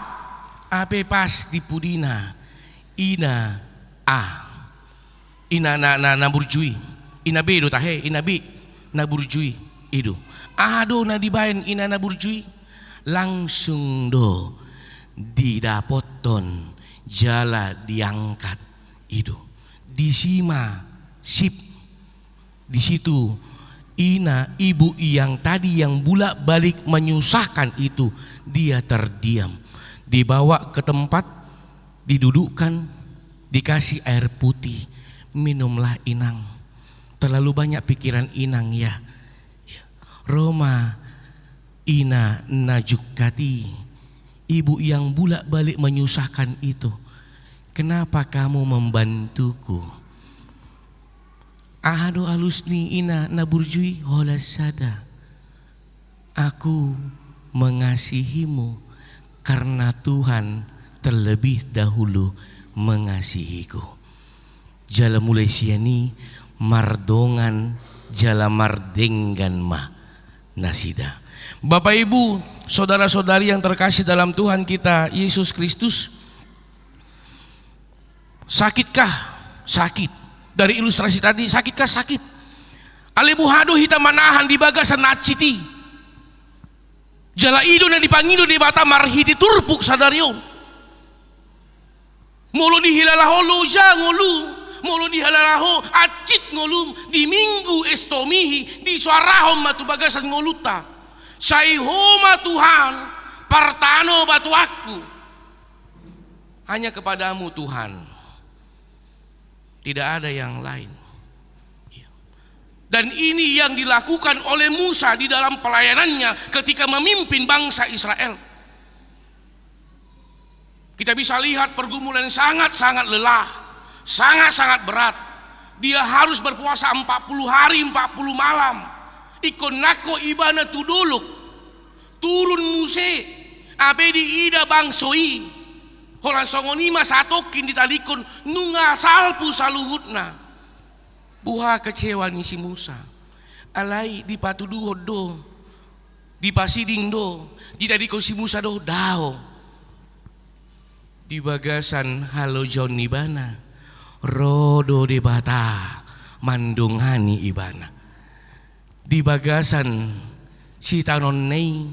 ape pas di pudina ina A ina na burjui ina B do tahe ina B na burjui idu ado na dibayan ina na burjui langsung do didapoton jala diangkat idu disima sip. Di situ ina ibu yang tadi yang bolak-balik menyusahkan itu dia terdiam, dibawa ke tempat, didudukkan, dikasih air putih, minumlah inang. Terlalu banyak pikiran inang ya. Roma ina najukati, ibu yang bolak-balik menyusahkan itu. Kenapa kamu membantuku? Ahadu alusni ina naburjui holasada. Aku mengasihimu karena Tuhan terlebih dahulu mengasihiku. Jala mulai siani mardongan jala mardenggan mah nasida. Bapak Ibu, saudara-saudari yang terkasih dalam Tuhan kita Yesus Kristus, sakitkah? Sakit. Dari ilustrasi tadi, sakitkah? Sakit. Alebuhado hita manahan di bagasan naciti. Jala ido na dipangido di bata marhiti turpuk sadarion. Molo dihilalaho loja ngolu, molo dihilalaho acit ngolum di minggu estomihi di suarahom matu bagasan ngoluta. Saihoma Tuhan, partano batu aku. Hanya kepadamu Tuhan. Tidak ada yang lain. Dan ini yang dilakukan oleh Musa di dalam pelayanannya ketika memimpin bangsa Israel. Kita bisa lihat pergumulan sangat-sangat lelah, sangat-sangat berat. Dia harus berpuasa 40 hari 40 malam. Ikon nako ibana tuduluk, turun muse, abe di ida bangsoi. Orang songonima satokin ditalikon nunga salpu saluhutna. Buha kecewa ni si Musa. Alai di patuduho do, di pasiding do, ditalikon si Musa do dao. Di bagasan halo John ibana, rodo de bata mandunghani ibana. Di bagasan si tanon nei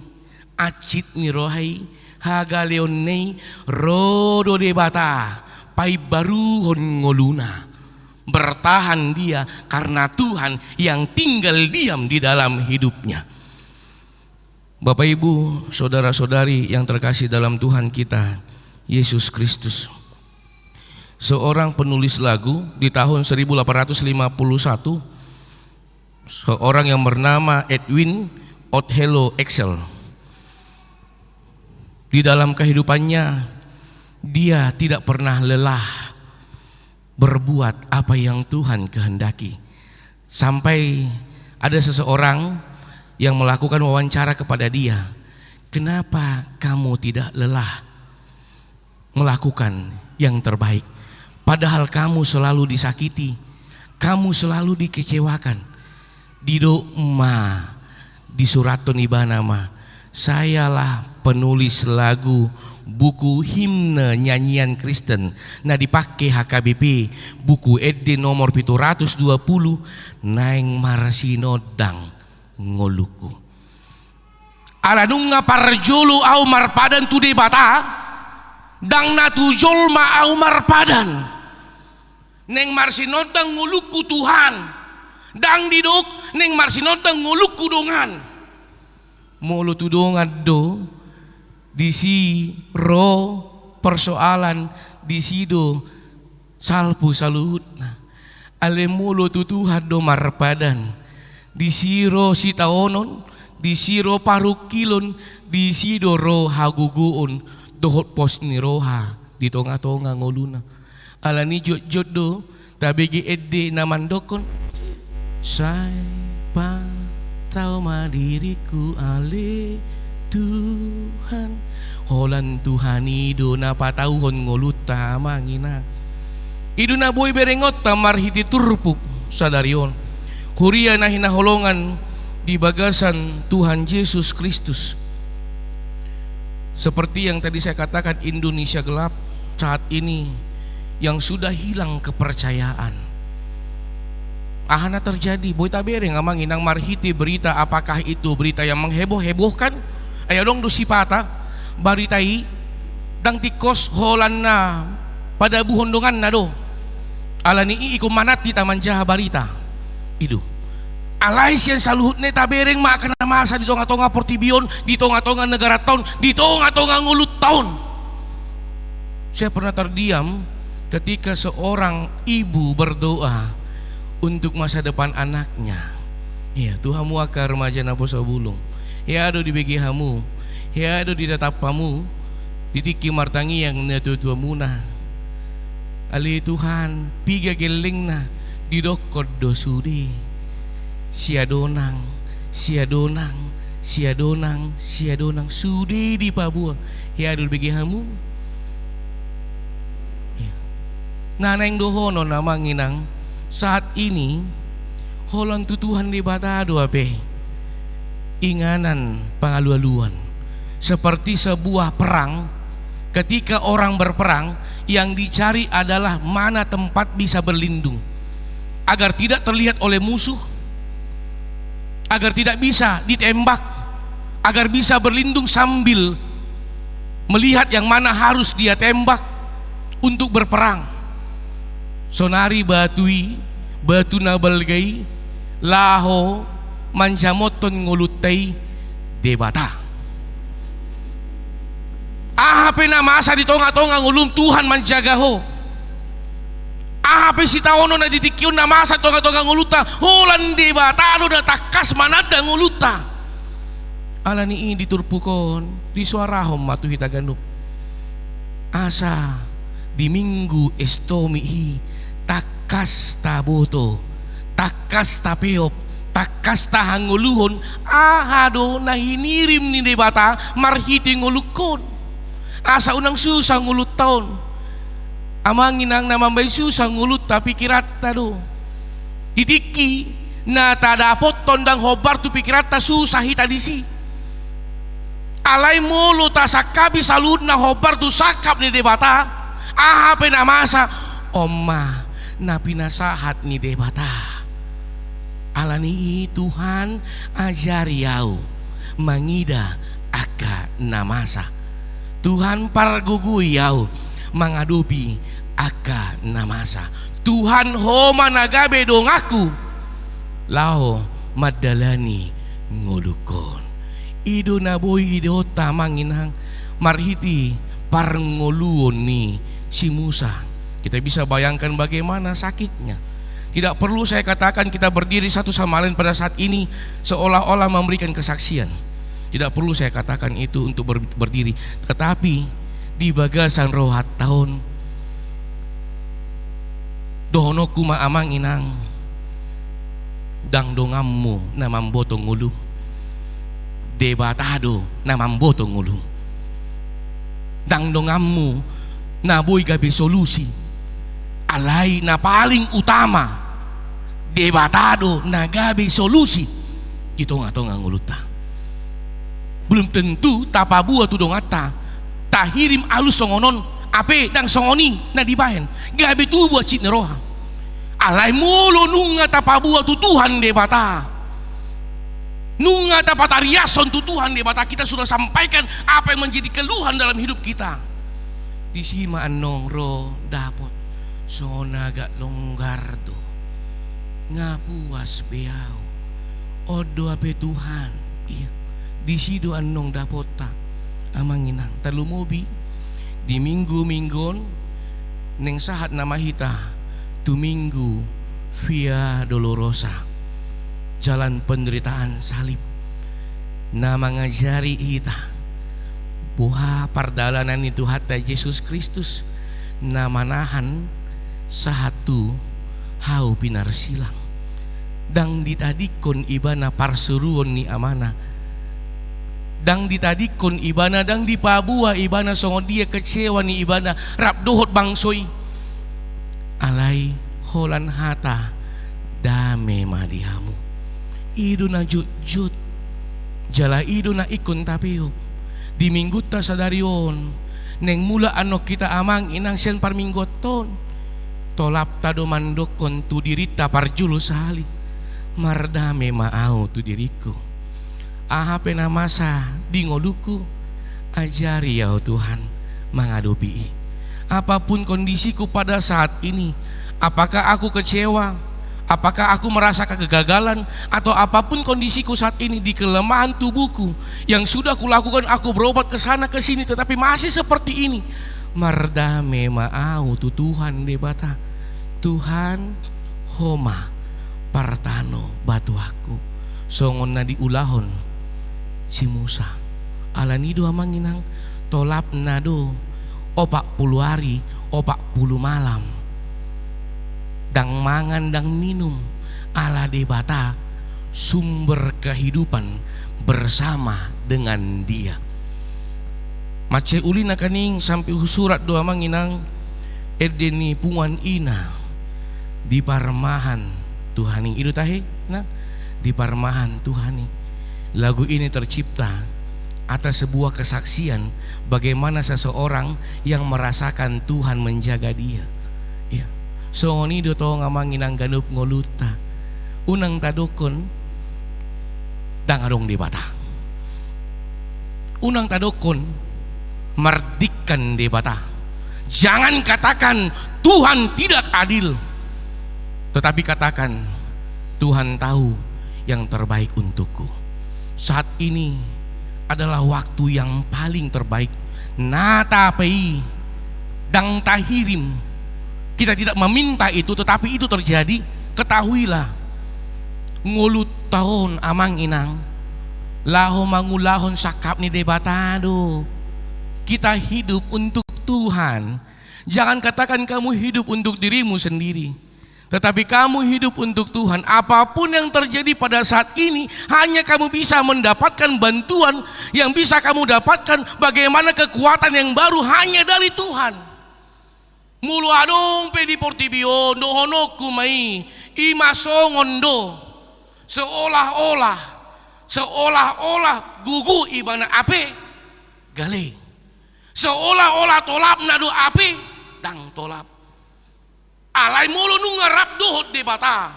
acit ni rohai hagaleon nei rodo de bata pai baruhon ngoluna. Bertahan dia karena Tuhan yang tinggal diam di dalam hidupnya. Bapak Ibu, saudara-saudari yang terkasih dalam Tuhan kita Yesus Kristus, seorang penulis lagu di tahun 1851, seorang yang bernama Edwin Othelo Excel. Di dalam kehidupannya dia tidak pernah lelah berbuat apa yang Tuhan kehendaki. Sampai ada seseorang yang melakukan wawancara kepada dia, kenapa kamu tidak lelah melakukan yang terbaik, padahal kamu selalu disakiti, kamu selalu dikecewakan. Dido ma di suraton ibana ma, sayalah penulis lagu buku himne nyanyian Kristen nah dipakai HKBP buku ed nomor 720 naeng marsinodang ngoluku aladunga parjulu au marpadan tu debata dang natujol ma au marpadan neng marsinodang ngoluku Tuhan dang didok neng marsinodang ngoluku dongan mulu tudongan do di si ro persoalan di sido salpu saluhut ale mulu tutuhan do marpadan di siro si taonon di siro parukilon di sido ro haguguon dohot pos ni roha di tonga-tonga ngoluna ala ni jod do tabegi edde namandokon say pa tau madiriku ale Tuhan holan Tuhan ido na patauhon ngoluta mangina ido na boy berengot marhiti turpuk sadarion kuria na hinaholongan di bagasan Tuhan Yesus Kristus. Seperti yang tadi saya katakan, Indonesia gelap saat ini yang sudah hilang kepercayaan. Ahana terjadi boy tabere ngamang inang marhiti berita, apakah itu berita yang mengheboh-hebohkan? Ayo dong dusipata baritai dang tikos holan na pada buhondongan na do alani iku manati taman jaha barita idu alai sian saluhut ne tabereng makan masa di tonga-tonga portibion di tonga-tonga negara tahun di tonga-tonga ngulut tahun. Saya pernah terdiam ketika seorang ibu berdoa untuk masa depan anaknya. Ya Tuhan muaka remaja naposo bulung ya ado di begi hamu ya ado di tatapamu ditiki martangi yang natutua muna ali Tuhan piga gelingna didokod dosudi siadonang sudi di pabua ya ado di begi hamu ya. Naneng dohono namanginang saat ini holan tutuhan di batado ape inganan pengalu-aluan seperti sebuah perang. Ketika orang berperang yang dicari adalah mana tempat bisa berlindung agar tidak terlihat oleh musuh, agar tidak bisa ditembak, agar bisa berlindung sambil melihat yang mana harus dia tembak untuk berperang. Sonari batui batu nabalgai laho manjamoton ngulutai debata ahape na masa di tonga-tonga ngulum Tuhan manjaga ho ahape si taono na ditikion na masa tonga-tonga nguluta holan debata lo na takas manada nguluta ala ni ini diturpukon di suarahom matuhita ganup asa di minggu estomihi takas taboto takas tapeop takas tahanguluhon ahado na hinirim ni debata marhiti ngulukon asa unang susah ngulut taon amangin ang namambay susah ngulut tapi kirat tado ditiki na tadapot tondang hobar tu pikirat ta susah hitadisi alay mulu ta sakabi salud na hobar tu sakap ni debata ahape na masa omma na pinasahat ni debata alani Tuhan ajari yau mangida aka namasa Tuhan pargugu yau mangadupi aka namasa Tuhan homa nagabe dong aku lao madalani ngulukon ido naboy idota manginang marhiti parngoluon ni si Musa. Kita bisa bayangkan bagaimana sakitnya. Tidak perlu saya katakan kita berdiri satu sama lain pada saat ini seolah-olah memberikan kesaksian. Tidak perlu saya katakan itu untuk berdiri. Tetapi di bagasan rohat tahun dohono kuma amang inang dang dongammu na mambotong ulu, debatado na mambotong ulu, dang dongammu na boy gabi solusi, alay na paling utama, debatado na gabi solusi, ito nga to nga nguluta. Belum tentu tapabua tu dongata, tahirim alus songonon, ape dang songoni na dibahen, gabi tu buat cit neroha. Alay mulu nunga tapabua tu Tuhan debata, nunga tapatariason tu Tuhan debata. Kita sudah sampaikan apa yang menjadi keluhan dalam hidup kita. Di sima anong ro dapot sonaga longgardo ngapuas beau odo ape Tuhan. Iya, di sido anong dapota amanginang talumobi di minggu-minggon neng sahat na mahita Tuminggu Via Dolorosa, jalan penderitaan salib, na mengajari kita buha pardalanan itu hatta Yesus Kristus na manahan sahatu hau pinar silang dang ditadikon ibana parsuruon ni amana, dang ditadikon ibana dang dipabua ibana songon dia kecewa ni ibana rap dohot bangsoy alay holan hata dame madihamu idu na jut jala idu na ikon tapio di minggut ta sadarion neng mula ano kita amang inang sen parminggot ton tolap tado mandokon tu dirita parjulu sali mardame maau tu diriku ahape na masa di ngoluku ajari ya Tuhan mengadopi apapun kondisiku pada saat ini, apakah aku kecewa, apakah aku merasa kegagalan, atau apapun kondisiku saat ini di kelemahan tubuhku yang sudah kulakukan, aku berobat ke sana ke sini tetapi masih seperti ini. Mardame maau tu Tuhan debata, Tuhan homa partano batu aku songon na diulahon si Musa alanido amanginang tolap nado 40 hari, 40 malam, dang mangan dang minum, ala debata sumber kehidupan bersama dengan dia. Mace ulina kaning sampai surat doa manginang edeni pungan ina di parmahan Tuhani itu tahe, nah di parmahan Tuhani. Lagu ini tercipta atas sebuah kesaksian bagaimana seseorang yang merasakan Tuhan menjaga dia. Ya. Songoni do to ngamangin ang ganup ngoluta. Unang tadokon dangarong di bata. Unang tadokon mardikkan di bata. Jangan katakan Tuhan tidak adil, tetapi katakan Tuhan tahu yang terbaik untukku. Saat ini adalah waktu yang paling terbaik. Natapai dang tahirim. Kita tidak meminta itu, tetapi itu terjadi. Ketahuilah, ngulut tahun amang inang, laho mangulahon sakap ni debatado. Kita hidup untuk Tuhan. Jangan katakan kamu hidup untuk dirimu sendiri, tetapi kamu hidup untuk Tuhan. Apapun yang terjadi pada saat ini, hanya kamu bisa mendapatkan bantuan yang bisa kamu dapatkan. Bagaimana kekuatan yang baru hanya dari Tuhan. Mulu adong pedi portibio do hono kumai imasongondo seolah-olah gugu ibana ape gale, seolah-olah tolap nado ape dang tolap. Alay mulu nu ngarap dohot de bata.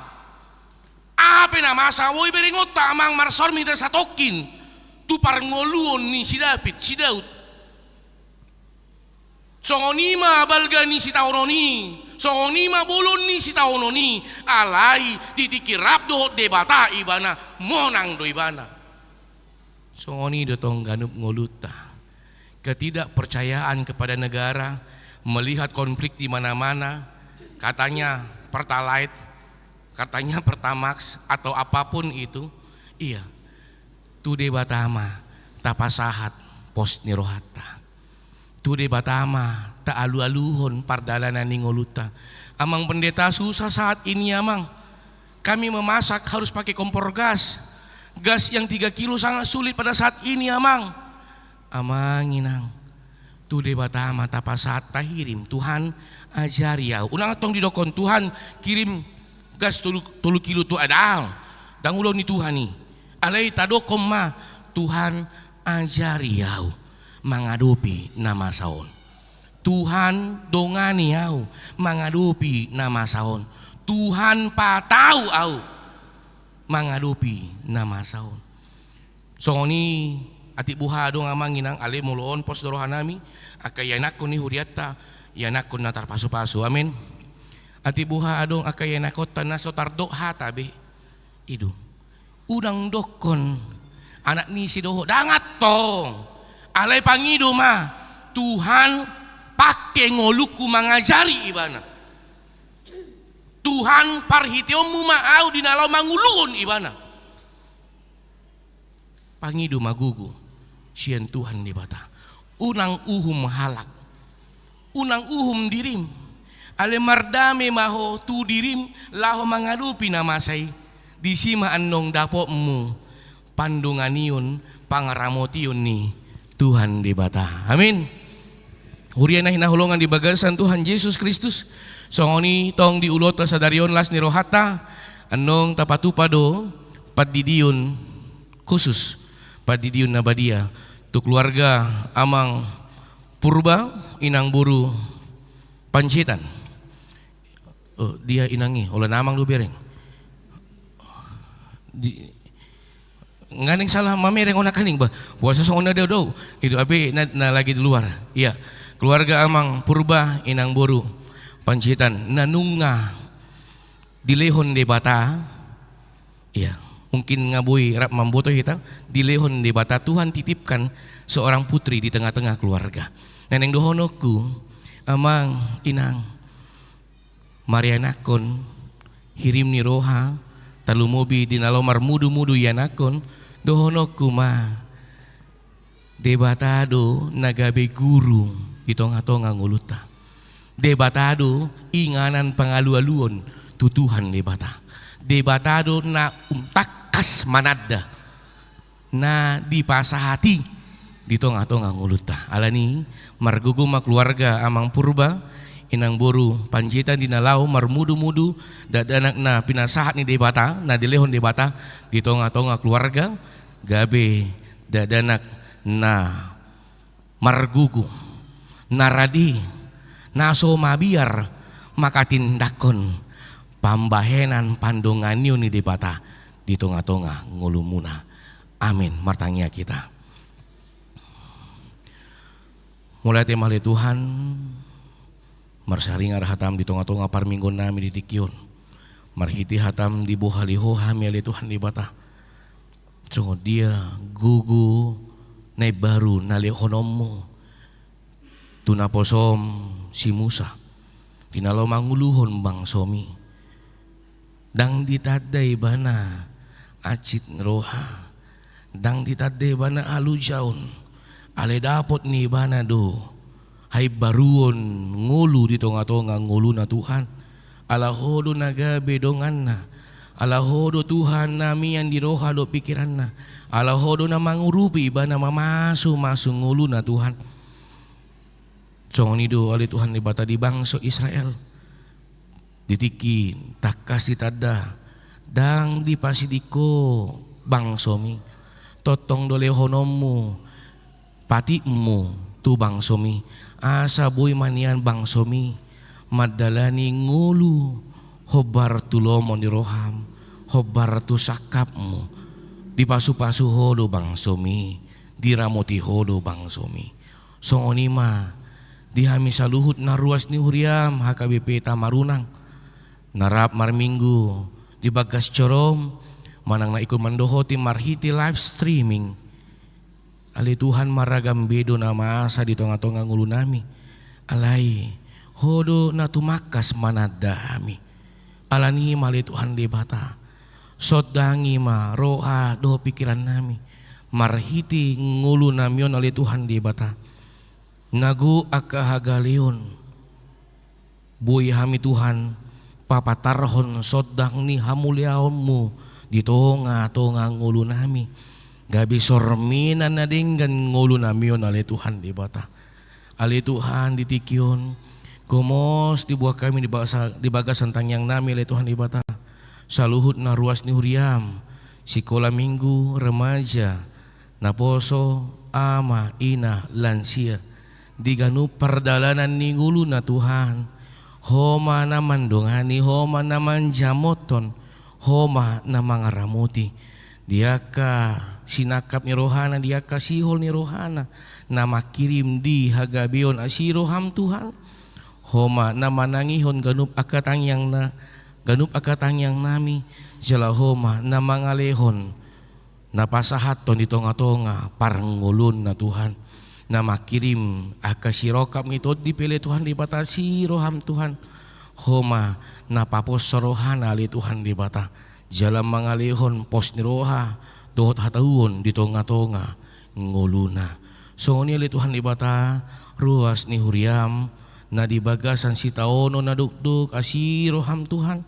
Apa na masa woi beringot tamang marsor mi satokin. Tu par ngoluon ni si David, si Daud. Songonima balga ni si taononi. Songonima bolon ni si taononi. Alay ditikirap dohot de bata ibana monang do ibana. Songoni do tong ganup ngoluta. Ketidakpercayaan kepada negara, melihat konflik di mana-mana. Katanya Pertalite, katanya Pertamax atau apapun itu. Iya, tude batama tapasahat pos nirohata. Tude batama ta alu-aluhon pardalanan ningoluta. Amang pendeta susah saat ini amang. kami memasak harus pakai kompor gas. Gas yang 3 kilo sangat sulit pada saat ini amang. Amang inang, tu debata mata pasat tahirim Tuhan ajari au. Unang atong didokon Tuhan kirim gas 3 kilo tu adang. Dang ulo ni Tuhan ni. Alai tadokom ma Tuhan ajari au menghadapi nama saon. Tuhan dongani au menghadapi nama saon. Tuhan patau au menghadapi nama saon. So ni ati buha dong amang inang ale muloon pos dorohanami akayanak ko ni huriata yanak ko na tarpasu-pasu. Amin. Ati buha adong akayanak ko tanaso tardo hatabe idu udang dokon anak ni si doho dangat tong alay pangido ma Tuhan pakai ngoluku mengajari ibana. Tuhan parhitiomu maau dinalau manguluon ibana. Pangido magugu sian Tuhan di bata. Unang uhum halak. Unang uhum dirim. Ale mardame maho tu dirim laho mangadupi namasay. Disima anong dapokmu pandunganion pangaramotion ni Tuhan di bata. Amin. Hurian na hinahulungan di bagasan Tuhan Yesus Kristus. So ngoni tong diulota sa darion las ni rohata anong tapatupado padidion khusus padidion na badia tu keluarga amang purba inang buru pancitan. Oh, dia inangi oleh namang lu bereng nganeng salah mamereng ona kaning ba puasa sa ona daw itu abe na lagi di luar. Iya, keluarga amang purba inang buru pancitan nanunga dilehon de bata. Iya, mungkin ngaboy rap mamboto kita dilehon de bata Tuhan titipkan seorang putri di tengah-tengah keluarga. Neneng dohonoku amang inang marianakon hirim ni roha talumobi dinalomar mudu-mudu yanakon dohonoku ma debatado nagabe guru di tengah-tengah nguluta. Debatado inganan pangalu-aluon tutuhan debata. Debatado na takas manada na dipasahati di tengah-tengah nguluta. Alani marguguma keluarga amang purba inang boru pancitan dinalau marmudu-mudu dadanak na pinasahat ni debata na dilehon debata di tengah-tengah keluarga gabe dadanak na margugu naradi naso mabiar makatindakon pambahenan pandonganyo ni debata di tengah-tengah ngulumuna. Amin. Martangnya kita mulai temali Tuhan marsaringar hatam di tengah-tengah parminggon nami di tikyon marhiti hatam di buhaliho hamili Tuhan di bata. So dia gugu nai baru nalihonomu tunaposom si Musa tinalo manguluhon bang somi dang ditadday bana acit roha dang ditadday bana alujaon ale dapot ni bana do hay baruon ngulu di tengah-tengah ngulu na Tuhan alahodo nagabe dongan na alahodo Tuhan nami yang di roha do pikiran na alahodo na mangurupi bana mamasu ngulu na Tuhan. Songon itu oleh Tuhan di bata di bangsa Israel ditiki takas ditada dang dipasidiko bangsomi totong dole honomu patimu tu bangsomi asa boy manian bangsomi madalani ngulu hobar tu lomon di roham hobar tu sakapmu dipasu-pasu hodo bangsomi diramoti hodo bangsomi songonima dihami saluhut naruas ni huriam HKBP tamarunang narap marminggu di bagas corom manang na ikut mandohoti marhiti live streaming ali Tuhan maragam bedo na masa di tengah-tengah ngulu nami alai hodo na tumakas manadami alani mali Tuhan di bata sodangi ma roha do pikiran nami marhiti ngulu namion ali Tuhan di bata nagu akahagalion boy hami Tuhan papatarhon sodang ni hamuliaonmu di tonga-tonga ngulo nami. Gabi sorminan na dinggan ngulo nami yun ali Tuhan di bata. Ali Tuhan ditikyon, kumos dibuat kami di bagasan tangyang nami ali Tuhan di bata. Saluhut na ruas ni huriam, sikola minggu, remaja, naposo, ama, ina, lansia. Diganu perdalanan ni ngulo na Tuhan. Homa naman dongani, homa naman jamoton, homa na mga ramuti. Dia ka sinakap ni rohana, dia ka sihol ni rohana na makirim di hagabion asiroham Tuhan. Homa na manangihon ganup akatangyang nami jala homa na mangalehon na pasahaton di tonga-tonga parangulun na Tuhan na makirim akasirokap mitod dipilih Tuhan di bata siroham Tuhan. Homa na papos sorohana li Tuhan di bata jalan mangalihon pos ni roha dohot hatauon di tonga-tonga nguluna. So ni li Tuhan di bata ruas ni huriam na di bagasan si taono na dukduk asiroham Tuhan.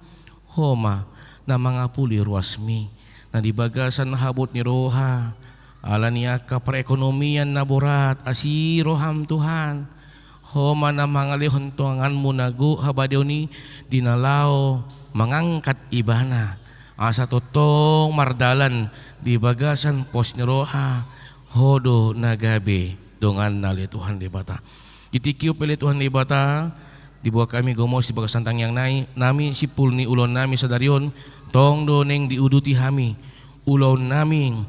Homa na mga puli ruas mi na di bagasan habot ni roha ala niya ka perekonomian na borat asiroham Tuhan. Homa na mga lihon tuangan mo nago habadaw ni dinalao mangangkat ibana asa totong mardalan di bagasan pos ni roha hodo na gabi dongan na li Tuhan di bata. Itikyo pili Tuhan di bata dibuat kami gomos di bagasan tangyang nami sipul ni ulon nami sa daryon tong doneng diuduti hami ulon nami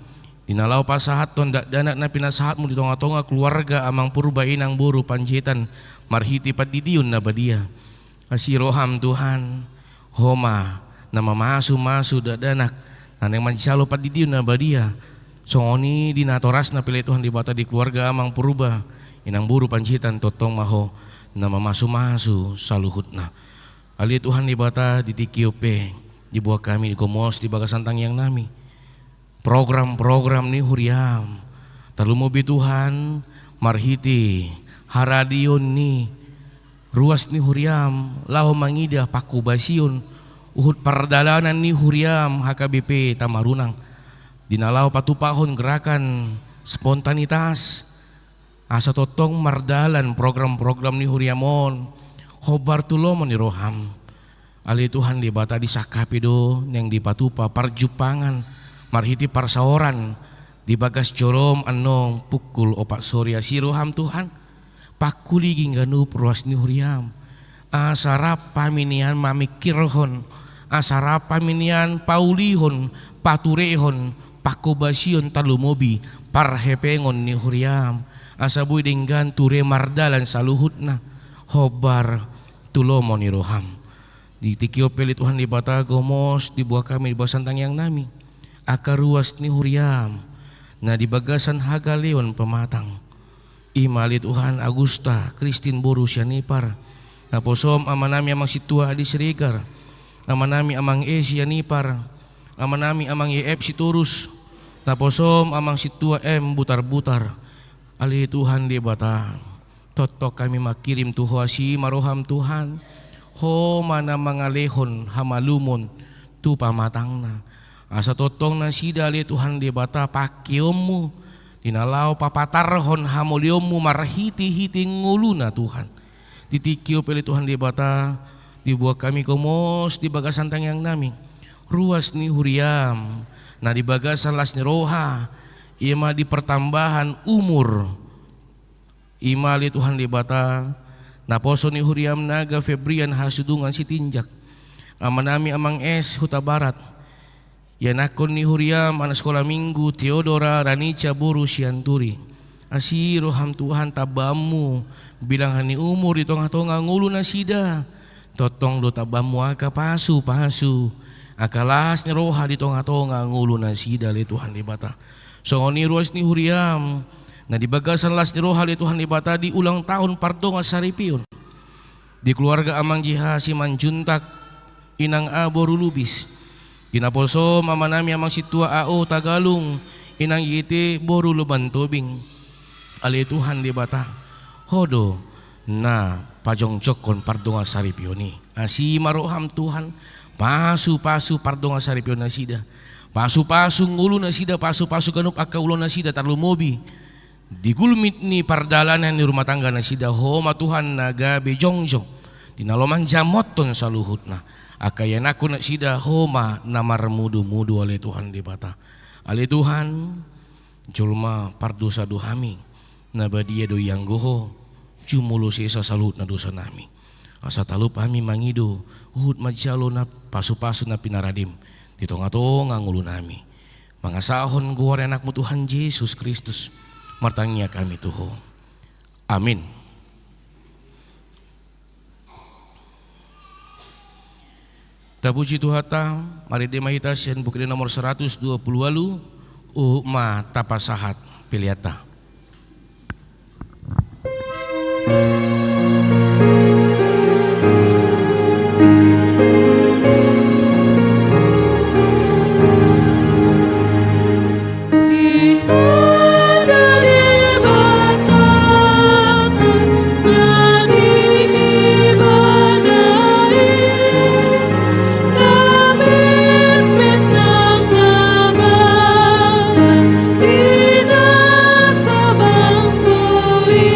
dinalaw pasahaton danak na pinasahat mo di tonga-tonga keluarga amang purba inang buru panjitan marhiti padidiyun na badia asiroham Tuhan. Homa na mamasu-masu dadanak na nang mansyalo padidiyun na badia songoni dinatoras na pilih Tuhan di bata di keluarga amang purba inang buru panjitan totong maho na mamasu-masu saluhut na ali Tuhan di bata ditikiope dibuat kami di komos di bagasan tangyang nami program-program ni huriam talumobi Tuhan marhiti haradion ni ruas ni huriam lao mangida pakubasion uhud perdalanan ni huriam HKBP Tamarunang dinalaw patupahon gerakan spontanitas asa totong mardalan program-program ni huriamon hobar tulomon ni roham ali Tuhan di bata disakapi do yang dipatupa parjupangan marhiti parsaoran di bagas jorom anong pukul 4 sore asiroham Tuhan pakuli gingganu ruas ni huriam asarap paminian mamikirhon asarap paminian paulihon paturehon pakubasion talumobi parhepengon ni huriam asabuy dinggan ture mardalan saluhut na hobar tulomo ni roham ditikyo pili Tuhan di bata gomos dibuat kami di basan tangyang nami akaruas ni huriam na di bagasan hagaleon pematang imali Tuhan Agusta Kristin Boru Sianipar naposom amanami amang situa adi Serigar amanami amang Sianipar amanami amang EF Siturus naposom amang situa M butar-butar ali Tuhan di bata totok kami makirim tuhuasi maroham Tuhan ho mana mangalehon hamalumon tu pamatang na asa totong na sida ali Tuhan di bata pakiomu dinalaw papatarhon hamuliomu marhiti-hiti nguluna Tuhan titikyo pili Tuhan di bata dibuat kami komos di bagasan tangyang nami ruas ni huriam na di bagasan las ni roha ima di pertambahan umur imali Tuhan di bata naposo ni huriam naga Febrian hasudungan si tinjak amanami amang Huta Barat yanakon ni huriam anak sekolah minggu Theodora Ranica Boru Sianturi asiroham Tuhan tabamu bilangan ni umur di tonga-tonga ngulu na sida totong do tabamu aka pasu akalas ni roha di tonga-tonga ngulu na sida li Tuhan di bata so ni ruas ni huriam na di bagasan las ni roha li Tuhan di bata di ulang tahun pardonga saripion di keluarga amang jiha si manjuntak inang Boru Lubis dinaposo mama nami amang situa AO Tagalung inang yiti Boru Luban Tobing ali Tuhan di bata hodo na pajongcok kon pardonga saripioni Si maroham Tuhan, pasu-pasu pardong asaripion nasida, pasu-pasu ngulu nasida, pasu-pasu kanup aka ulo nasida tarlu mobi, di gulmit ni pardalanan ni rumah tangga nasida, homa Tuhan naga bejongjong, di naloman jamoton saluhutna, akayan aku nasida homa namar mudu-mudu oleh Tuhan di bata, oleh Tuhan, julma pardosa dohami, nabadia do yang goho, jumulu sesa saluhut na dosa nami. Asa talup kami mangido uhud majalo na pasu-pasu na pinaradim dito nga to nga ngulo nami mga sahon guwari anak mo Tuhan Jesus Kristus martangnya kami tuho. Amin. Tapuji Tuhata mari di mahita sian bukti nomor 128 ma tapasahat piliata. Ina sabang sui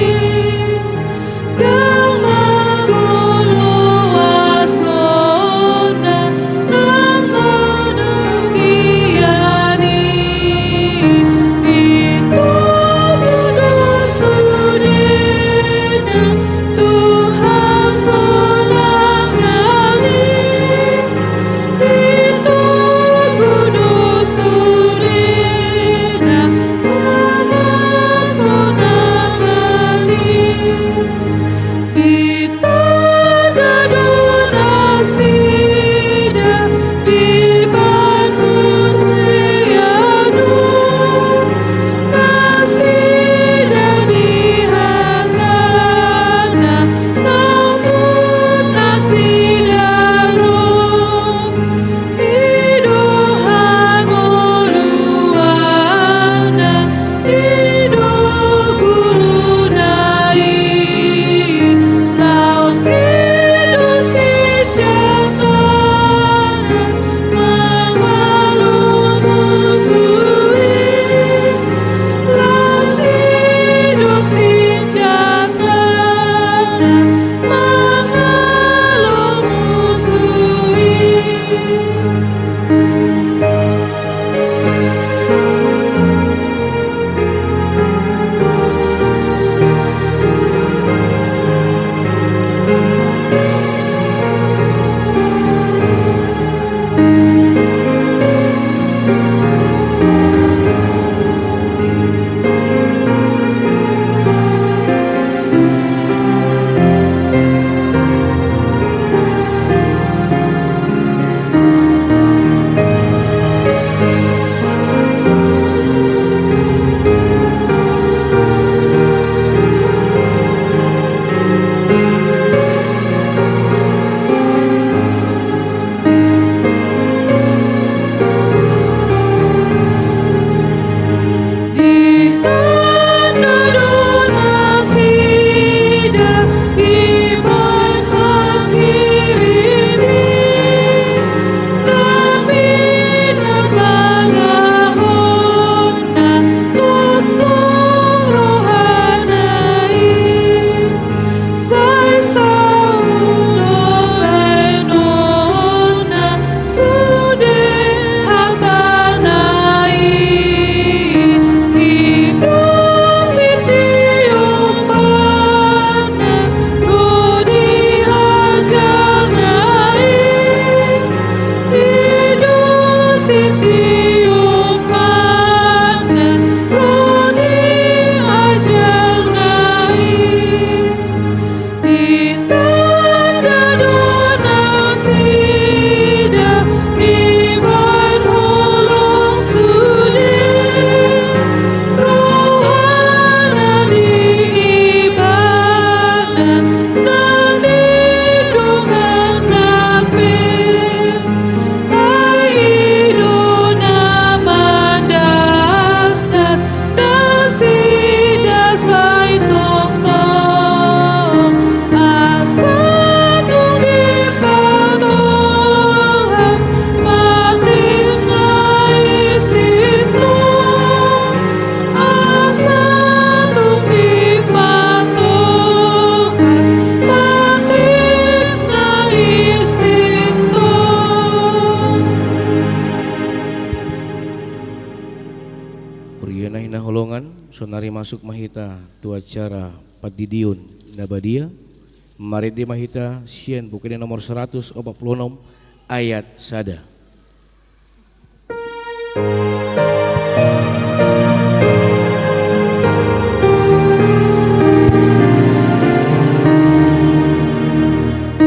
Uriana hina holongan sonari masuk mahita tu acara padidiun nabadia mari di mahita sien bukan nomor 146 ayat sada.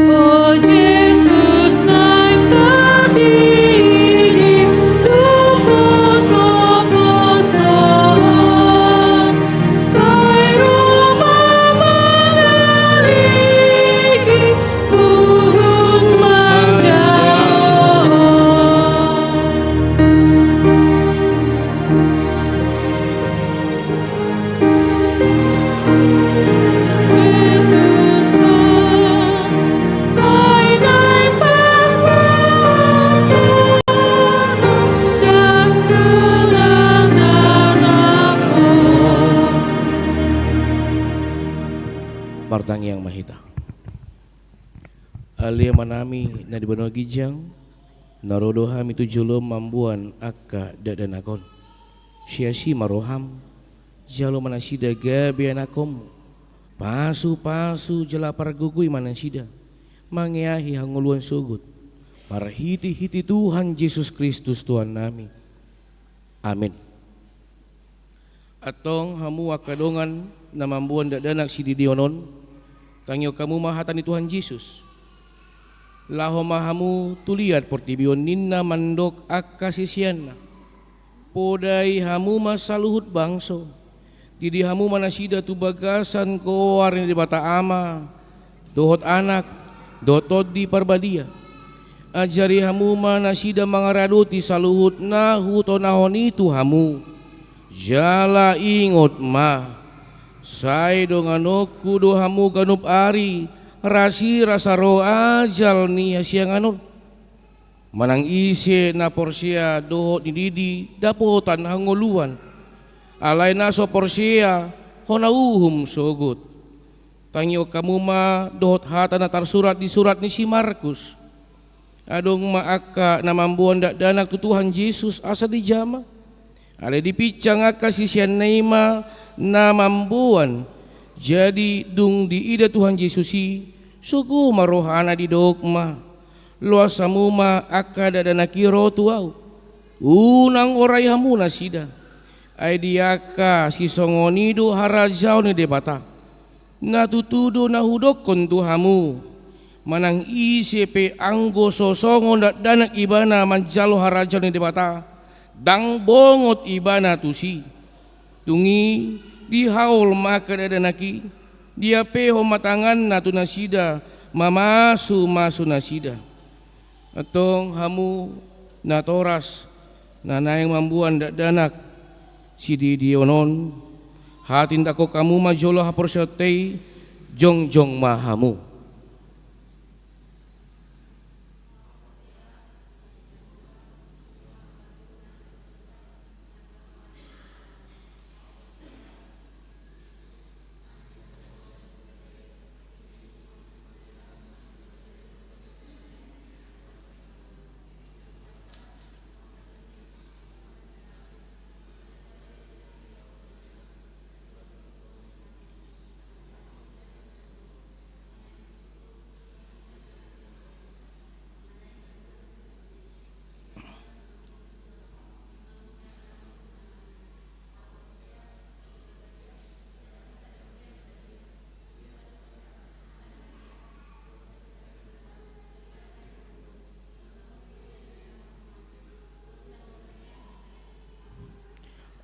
Oh Jesus, naik terdiri, dumu sopo-sopo, sai rumah mengaligi, buhun menjauh. Martang yang mahita alia manami na di Banua Gijang narodo hami tujulom mambuan akka dadanakon siasi maroham jalo manasida gabi anakom pasu jelapar gugui manasida mangiahi hanguluan sugut marhiti-hiti Tuhan Yesus Kristus Tuhan nami amin. Atong hamu akadongan na mambuan dadanak si didionon tangyo kamu mahatani Tuhan Yesus laho mahamu tuliat portibion ninna mandok akasisianna podai hamu masaluhut bangso didi hamu manasida tu bagasan koar ni bata ama dohot anak dotot di parbadia ajari hamu manasida mangaraduti saluhut nahu to nahoni tu hamu jala ingot ma sai donganokku dohamu ganup ari rasi rasa roh ajal nia siang anon manang ise na porsia dohot ni didi dapotan hangoluan alay na so porsia honauhum sogut tangyo kamu ma dohot hata na tarsurat di surat ni si Markus adong maaka na mambuan danak tu Tuhan Yesus asa di jama ale dipicang aka sisian neima na mambuan jadi dung di ida Tuhan Yesusi suku marohana di dogma luas samuma aka dadanakiro tuau unang oray hamu nasida ay diaka si songonido harajau ni debata natutudo nahudokon tu hamu manang ICP anggo sosongon danak ibana manjalo harajau ni debata dang bongot ibana tusi tungi di haul maka dadanaki dia peho matangan natu nasida mamasu nasida atong hamu natoras nanayang mambuan danak si didionon hatin dako kamu majolo haporsotei jongjong mahamu.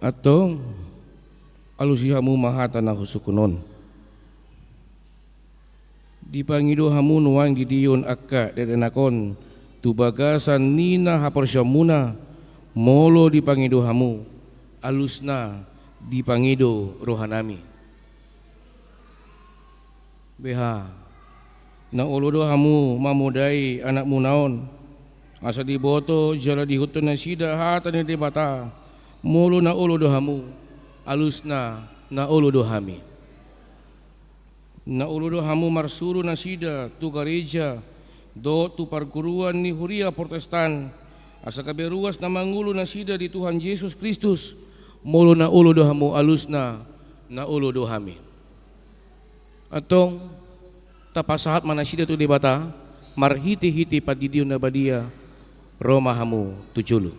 Atong alusihamu mahata na husukunon dipangido hamu nuang didion akka dadanakon tubagasan nina haporsyamuna molo dipangido hamu alusna dipangido rohanami beha na olodo hamu mamudai anak munaon asa diboto jala dihutun na sida hata ni debata molo na ulo dohamu alus na ulo dohami na ulo dohamu marsuru na sida tu gereja do tu perguruan ni huria Protestan asa kaberuas na mangulo na sida di Tuhan Yesus Kristus mulu na ulo dohamu alusna na ulo dohami. Atong tapasahat manasida tu debata marhiti-hiti padidiu na badia romahamu tujulu.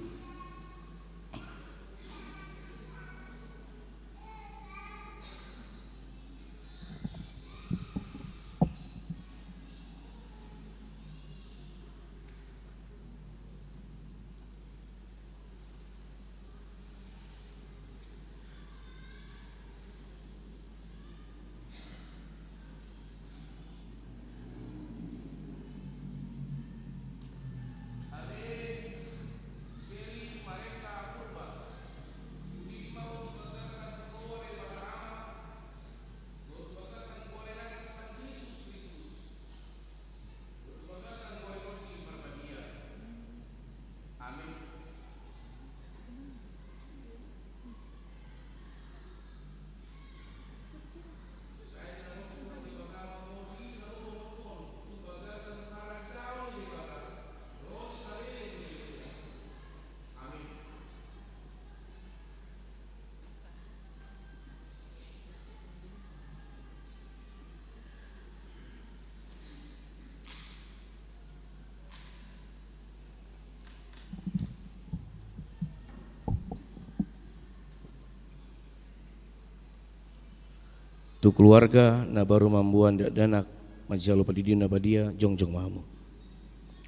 Tu keluarga na baru mambuan dak danak majalo padidiu na badia jongjong mahamu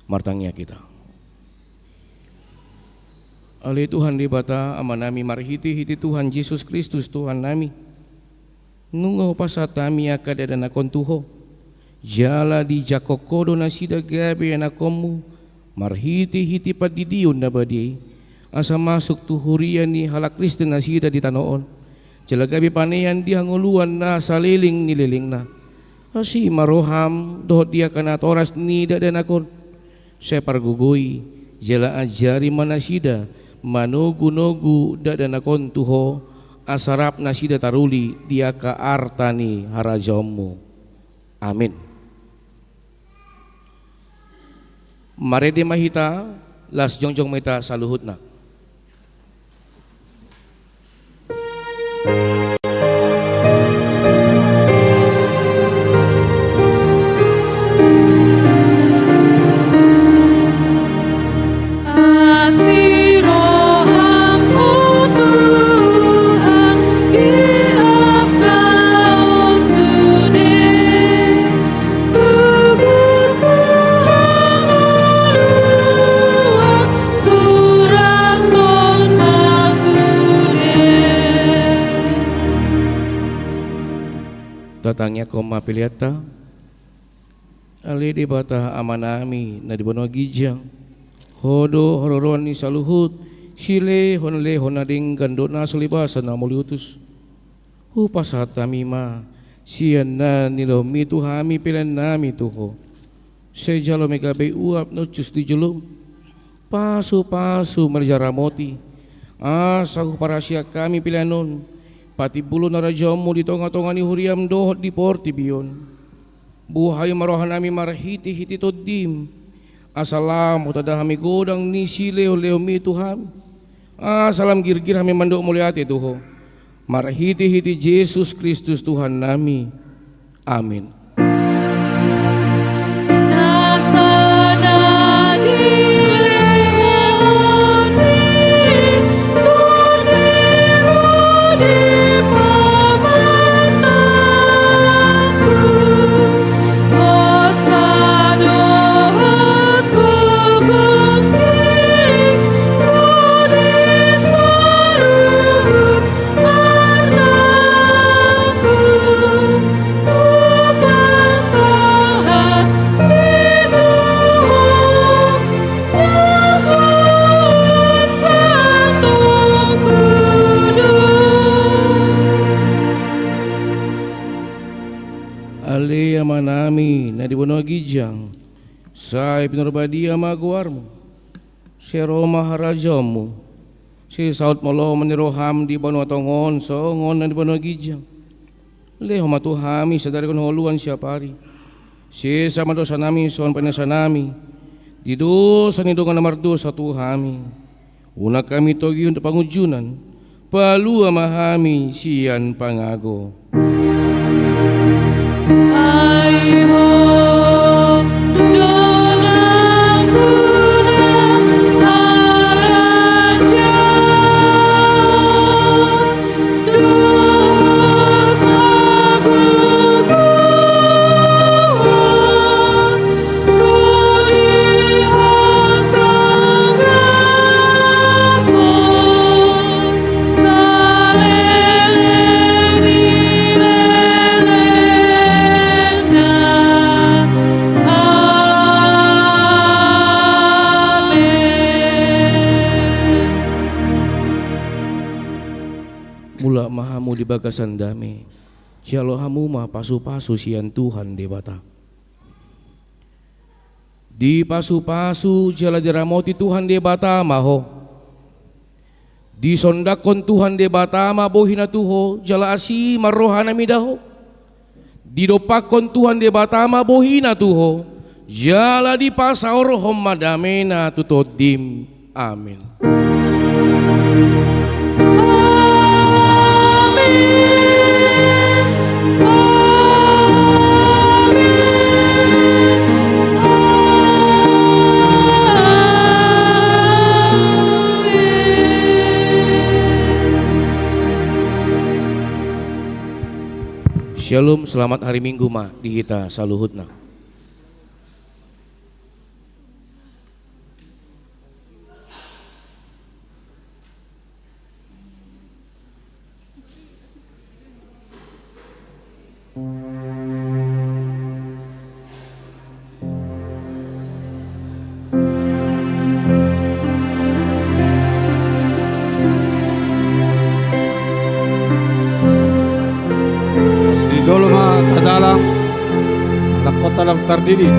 martangnya kita ale Tuhan di bata amanami marhiti-hiti Tuhan Yesus Kristus Tuhan nami nungo pasat nami akada dana kontuho jala di jakokodo nasida gabe anakomu marhiti-hiti padidiu na badia asa masuk tu huriani halak Kristen nasida di tanoon Jalagabi paneyan di hanguluan na saliling nililing na. Asi maroham dohot dia kana toras nida dan akon. Saya pargugoy jala ajari manasida manugu-nugu dan akon tuho asarap nasida taruli dia ka artani harajomu. Amin. Marede mahita las jongjong meta saluhutna. Datangnya koma piliata ali di bata amanami na di bono gijang hodo hororon ni saluhut sile honle honading gando na sulibasa na muliutus upasat tamima siyan na nilomi tuhami pilan nami tuho sejalo megabe uap no cus di julum pasu merjaramoti asahu parasya kami pilanon pati bulu narajamu di tonga-tonga ni huriam dohot di porti biyon. Buhay marohan nami marhiti-hiti todim. Asalam utada hami godang ni sileo-leo mi Tuhan. Asalam girgir hami mandok muliati tuho. Marhiti-hiti Yesus Kristus Tuhan nami. Amin. Manami na di bono gijang say pinurbadia maguarmu si Roma harajamu si saut molo meniroham di bono tongon songon na di bono gijang leho matuhami sadari kon holuan siapari si sama dosa nami son panasa nami di dosa ni dongan namardo sa tuhami una kami togi untuk pangujunan palua mahami sian pangago. Aiho donang Buddha arajan duk maguguan rudi hasanggapon salele dilelena amen. Mula mahamu di bagasan dame, jalo hamu mah pasu-pasu sian Tuhan debata. Di pasu-pasu jala diramoti Tuhan debata maho. Di sondakon Tuhan debata ma bohina tuho jala asi marohana midaho. Di dopakon Tuhan debata ma bohina tuho jala di pasaor homadamena tutodim. Amin. Shalom, selamat hari Minggu mah di kita saluhutna. Di Doloma Kadalang, Lakota lang Tardili,